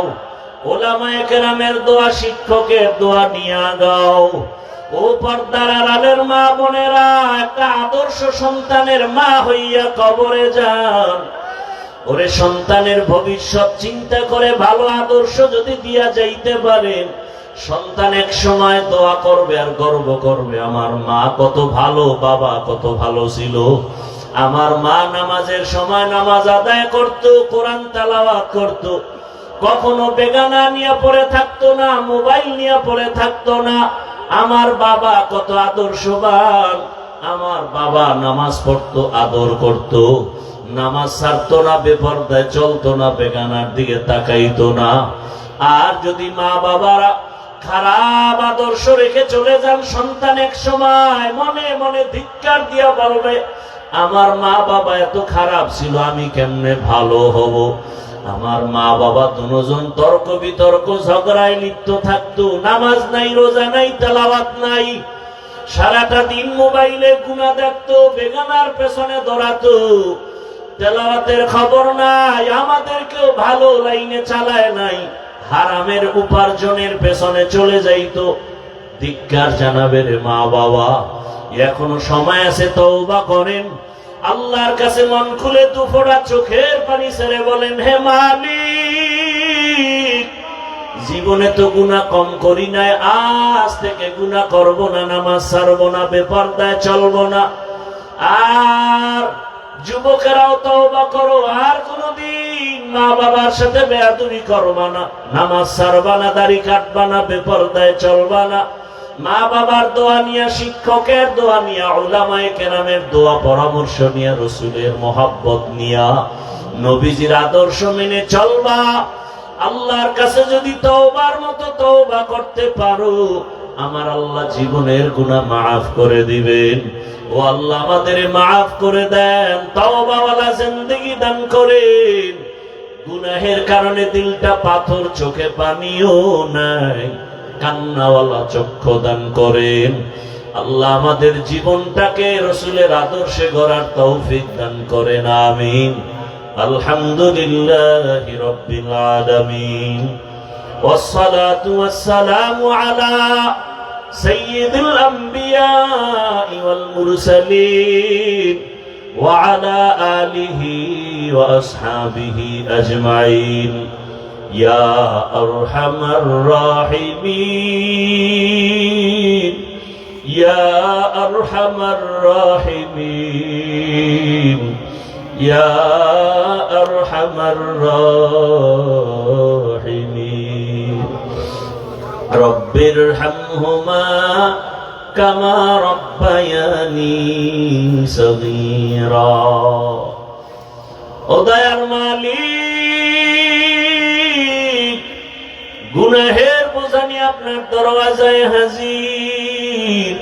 ওলামায়ে কেরামের দোয়া, শিক্ষকের দোয়া নিয়ে গাও। ও পর্দার আড়ালের মা বোনেরা, একটা আদর্শ সন্তানের মা হইয়া কবরে যান। ওরে সন্তানের ভবিষ্যৎ চিন্তা করে ভালো আদর্শ যদি দিয়া যাইতে পারেন, সন্তান এক সময় দোয়া করবে আর গর্ব করবে, আমার মা কত ভালো, বাবা কত ভালো ছিল। আমার মা নামাজের সময় নামাজ আদায় করত, কোরআন তেলাওয়াত করত, কখনো বেগানা নিয়ে পড়ে থাকতো না, মোবাইল নিয়ে পড়ে থাকতো না। আমার বাবা কত আদর্শবান, আমার বাবা নামাজ পড়তো, আদর করত, নামাজ ছাড়তো না, বেপরদায় চলতো না, বেগানার দিকে তাকাইতো না। আর যদি মা বাবারা খারাপ আদর্শ রেখে চলে যান, সন্তান এক সময় মনে মনে ধিক্কার দিয়া বলবে, আমার মা বাবা এত খারাপ ছিল, আমি কেমনে ভালো হব। আমার মা বাবা দুজন তর্ক বিতর্ক ঝগড়ায় লিপ্ত থাকতো, নামাজ নাই, রোজা নাই, তেলাওয়াত নাই, সারাটা দিন মোবাইলে গুনাহ দেখতো, বেগানার পেছনে দৌড়াতো, তেলাওয়াতের খবর নাই, আমাদেরকেও ভালো লাইনে চালায় নাই, হারামের উপার্জনের পেছনে চলে যাইতো। ধিক্কার জানাবে রে মা বাবা, এখনো সময় আছে, তওবা করেন, আল্লাহর কাছে মন খুলে দুফোঁটা চোখের পানি ছেড়ে বলেন, হে মালিক, জীবনে তো গুনাহ কম করি নাই, আজ থেকে গুনাহ করব না, নামাজ ছাড়বো না, বেপরদায় চলবো না। আর যুবকেরাও তওবা করো, আর কোনদিন মা বাবার সাথে বেয়াদবি করবা না, নামাজ ছাড়বা না, দাড়ি কাটবা না, বেপরদায় চলবা না। মা বাবার দোয়া নিয়া, শিক্ষকের দোয়া নিয়া, উলামায়ে কেরামের দোয়া পরামর্শ নিয়া, রাসূলের মহব্বত নিয়া, নবীজির আদর্শ মেনে চলবা। আল্লাহর কাছে যদি তওবার মতো তওবা করতে পারো, আমার আল্লাহ জীবনের গুনাহ মাফ করে দিবেন। ও আল্লাহ আমাদের মাফ করে দেন, তওবাওয়ালা জিন্দেগি দান করেন। গুনাহের কারণে দিলটা পাথর, চোখে পানিও নাই, কান্নাওয়ালা চক্ষু দান করেন। আল্লাহ আমাদের জীবনটাকে রাসূলের আদর্শে গড়ার তৌফিক দান করেন, আমিন। আলহামদুলিল্লাহি রাব্বিল আলামিন, ওয়াসসালাতু ওয়াসসালামু আলা সাইয়্যিদিল আমবিয়াই ওয়াল মুরসালিন ওয়া আলা আলিহি ওয়া আসহাবিহি আজমাইন। ইয়া আরহামার রাহিমিন, ইয়া আরহামার রাহিমিন, ইয়া আরহামার রাহিমিন। রব্বিরহামহুমা কামা রাব্বায়ানি সগীরা। ও দয়ার মালিক, গুনাহের বোঝা নিয়ে আপনার দরওয়াজায় হাজির।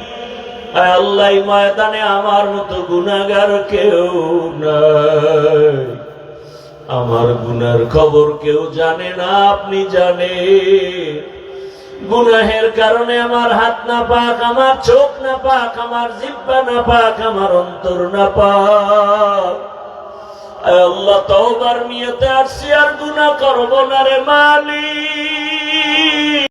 আল্লাহ, ময়দানে আমার মতো গুনাহগার কেউ নাই, আমার গুনার খবর কেউ জানে না, আপনি জানেন। গুনাহের কারণে আমার হাত না পাক, আমার চোখ না পাক, আমার জিহ্বা না পাক, আমার অন্তর না পাক। আয় আল্লাহ, তওবার নিয়তে আসছি, আর গুনাহ করব না রে মালিক।